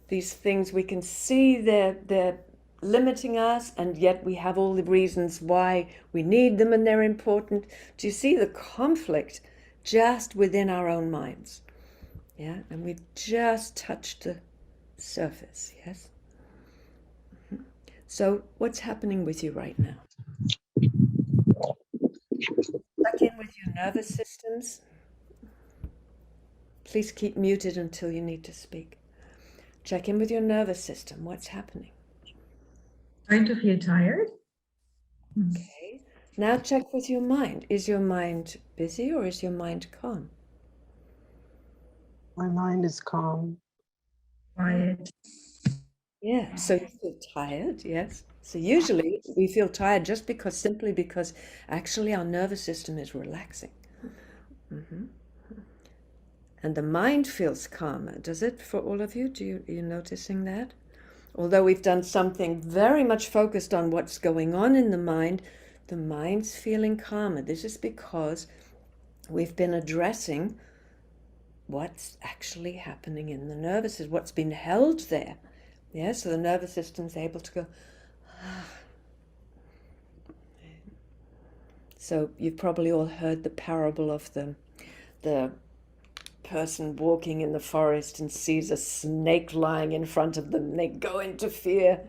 these things we can see they're limiting us, and yet we have all the reasons why we need them and they're important. Do you see the conflict just within our own minds? Yeah, and we've just touched the surface. Yes. So what's happening with you right now? Check in with your nervous systems. Please keep muted until you need to speak. Check in with your nervous system. What's happening? Trying to feel tired. Okay. Now check with your mind. Is your mind busy or is your mind calm? My mind is calm. Quiet. Yeah. So you feel tired, yes. So usually we feel tired just simply because actually our nervous system is relaxing. And the mind feels calmer. Does it for all of you? Are you noticing that? Although we've done something very much focused on what's going on in the mind's feeling calmer. This is because we've been addressing what's actually happening in the nervous system, what's been held there. Yeah, so the nervous system's able to go, ah. So you've probably all heard the parable of the person walking in the forest and sees a snake lying in front of them. They go into fear,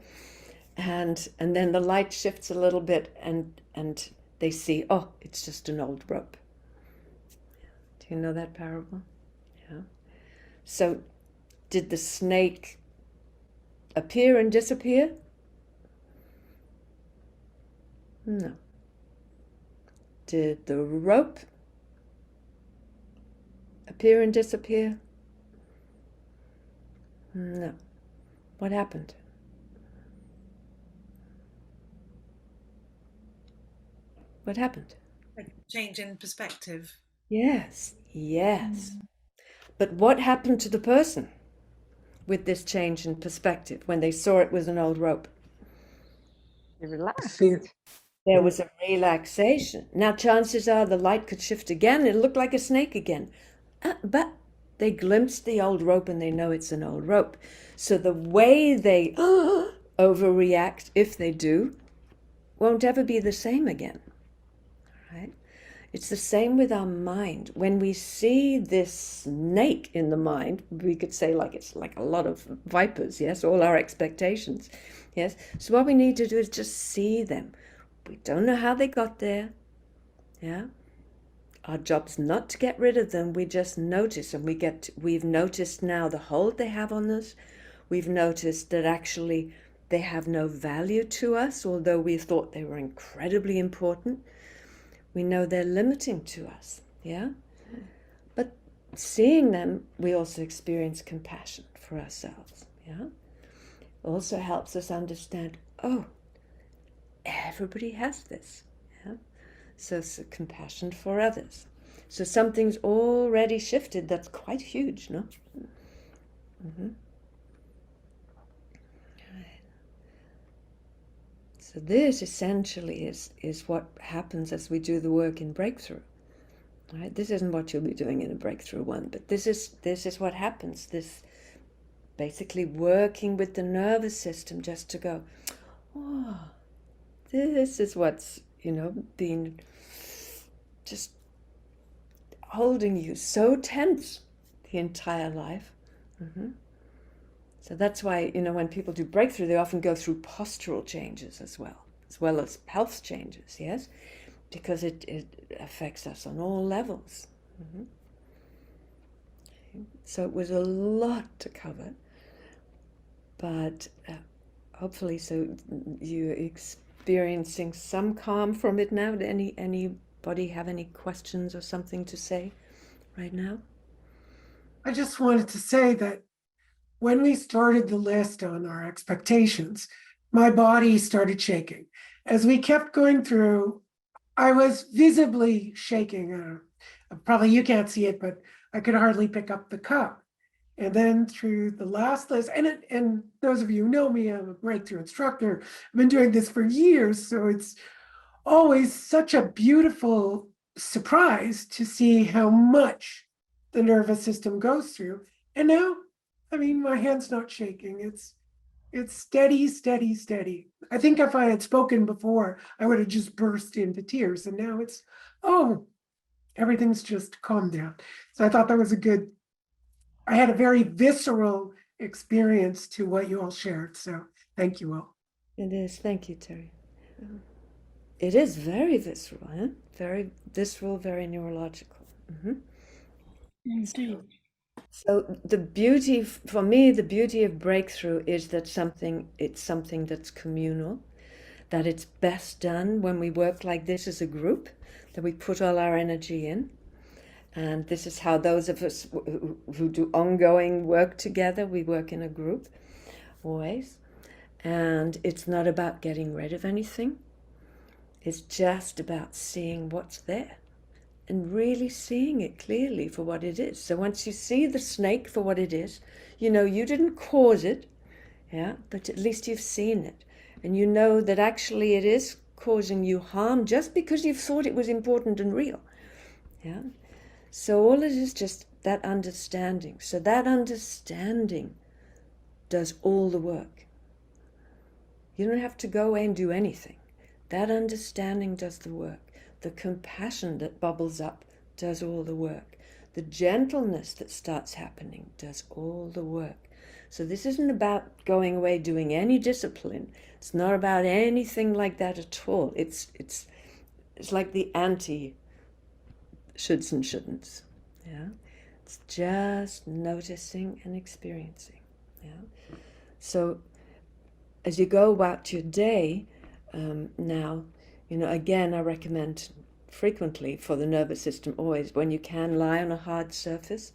and then the light shifts a little bit, and they see, oh, it's just an old rope. Do you know that parable? Yeah. So did the snake appear and disappear? No. Did the rope appear and disappear? No. What happened? What happened? A change in perspective. Yes, yes. But what happened to the person with this change in perspective when they saw it was an old rope? They relaxed. There was a relaxation. Now, chances are the light could shift again. It looked like a snake again. But they glimpsed the old rope and they know it's an old rope. So the way they overreact, if they do, won't ever be the same again. Right? It's the same with our mind. When we see this snake in the mind, we could say like it's like a lot of vipers, yes, all our expectations, yes. So what we need to do is just see them. We don't know how they got there, yeah. Our job's not to get rid of them. We just notice, and we've noticed now the hold they have on us. We've noticed that actually they have no value to us, although we thought they were incredibly important. We know they're limiting to us, yeah? But seeing them, we also experience compassion for ourselves, yeah? Also helps us understand, oh, everybody has this, yeah? So it's a compassion for others. So something's already shifted that's quite huge, no? Mm-hmm. So this essentially is what happens as we do the work in breakthrough. Right? This isn't what you'll be doing in a breakthrough one, but this is what happens. This basically working with the nervous system just to go, oh, this is what's, been just holding you so tense the entire life. Mm-hmm. So that's why, when people do breakthrough, they often go through postural changes as well as health changes, yes? Because it affects us on all levels. Mm-hmm. So it was a lot to cover, but hopefully, so you're experiencing some calm from it now. Anybody have any questions or something to say right now? I just wanted to say that when we started the list on our expectations, my body started shaking. As we kept going through, I was visibly shaking. Probably you can't see it, but I could hardly pick up the cup. And then through the last list, and those of you who know me, I'm a breakthrough instructor. I've been doing this for years, so it's always such a beautiful surprise to see how much the nervous system goes through. And now, my hand's not shaking. It's steady, steady, steady. I think if I had spoken before, I would have just burst into tears. And now it's, everything's just calmed down. So I thought that was I had a very visceral experience to what you all shared. So thank you all. It is. Thank you, Terry. It is very visceral, huh? Very visceral, very neurological. Mm-hmm. Indeed. So the beauty, for me, the beauty of breakthrough is that it's something that's communal, that it's best done when we work like this as a group, that we put all our energy in. And this is how those of us who do ongoing work together, we work in a group, always. And it's not about getting rid of anything. It's just about seeing what's there and really seeing it clearly for what it is. So once you see the snake for what it is, you didn't cause it, yeah, but at least you've seen it. And you know that actually it is causing you harm just because you've thought it was important and real, yeah. So all it is just that understanding. So that understanding does all the work. You don't have to go away and do anything. That understanding does the work. The compassion that bubbles up does all the work. The gentleness that starts happening does all the work. So this isn't about going away doing any discipline. It's not about anything like that at all. It's like the anti shoulds and shouldn'ts. Yeah, It's just noticing and experiencing. Yeah. So as you go about your day now, again, I recommend frequently for the nervous system, always, when you can, lie on a hard surface,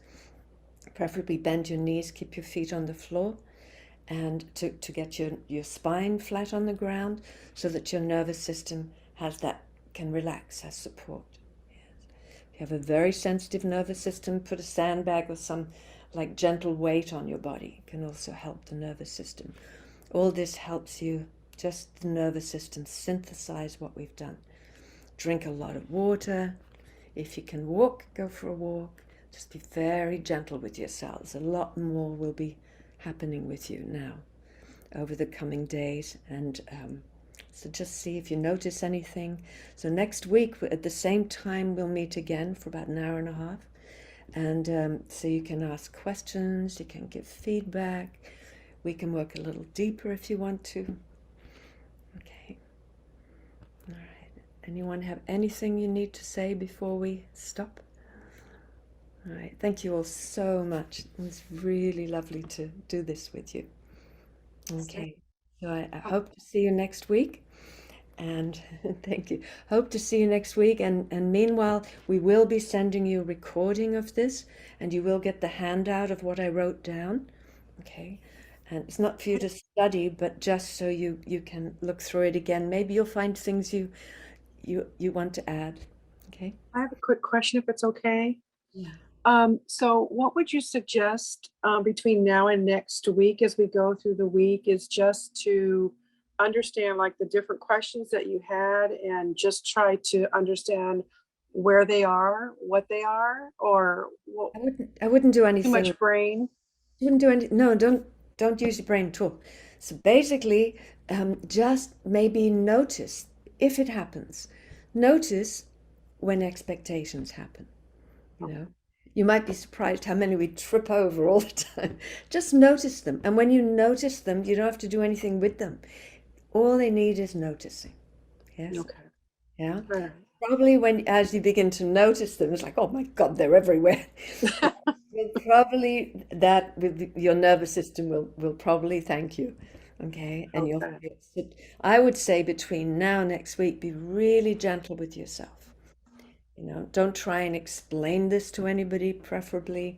preferably bend your knees, keep your feet on the floor, and to get your spine flat on the ground so that your nervous system can relax, has support. If you have a very sensitive nervous system, put a sandbag or some like gentle weight on your body. It can also help the nervous system. All this helps you, just the nervous system, synthesize what we've done. Drink a lot of water. If you can walk, go for a walk. Just be very gentle with yourselves. A lot more will be happening with you now over the coming days. And so just see if you notice anything. So next week at the same time, we'll meet again for about an hour and a half. And so you can ask questions, you can give feedback. We can work a little deeper if you want to. Okay. All right. Anyone have anything you need to say before we stop? All right. Thank you all so much. It was really lovely to do this with you. Okay. So I hope to see you next week. And thank you. Hope to see you next week. And meanwhile, we will be sending you a recording of this, and you will get the handout of what I wrote down. Okay. And it's not for you to study, but just so you can look through it again. Maybe you'll find things you want to add. Okay. I have a quick question, if it's okay. Yeah. So what would you suggest between now and next week as we go through the week is just to understand like the different questions that you had and just try to understand where they are, what they are, or what? I wouldn't do anything. Too much brain? Wouldn't do any. No, don't use your brain at all. So basically, just maybe notice if it happens. Notice when expectations happen. You might be surprised how many we trip over all the time. Just notice them. And when you notice them, you don't have to do anything with them. All they need is noticing. Yes? Okay. Yeah? Right. Probably as you begin to notice them, it's like, oh my God, they're everywhere. Probably that with your nervous system will probably thank you. Okay? And I would say between now and next week, be really gentle with yourself. Don't try and explain this to anybody, preferably,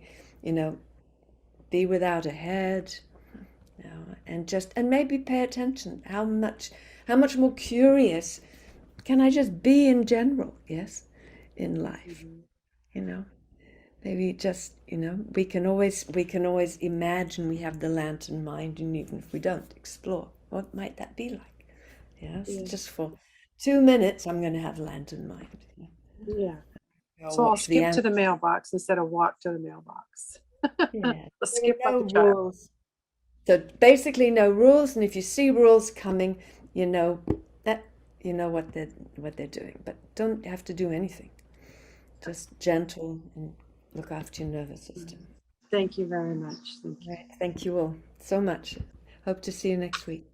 be without a head, and maybe pay attention. How much more curious can I just be in general? Yes, in life, maybe just, we can always imagine we have the lantern mind, and even if we don't, explore what might that be like. Yes, just for 2 minutes, I'm going to have lantern mind. Yeah. So I'll skip to the mailbox instead of walk to the mailbox. Yeah. Let's skip No up the child. rules. So basically no rules, and if you see rules coming, you know what they're doing. But don't have to do anything. Just gentle and look after your nervous system. Thank you very much. Thank you. Right. Thank you all so much. Hope to see you next week.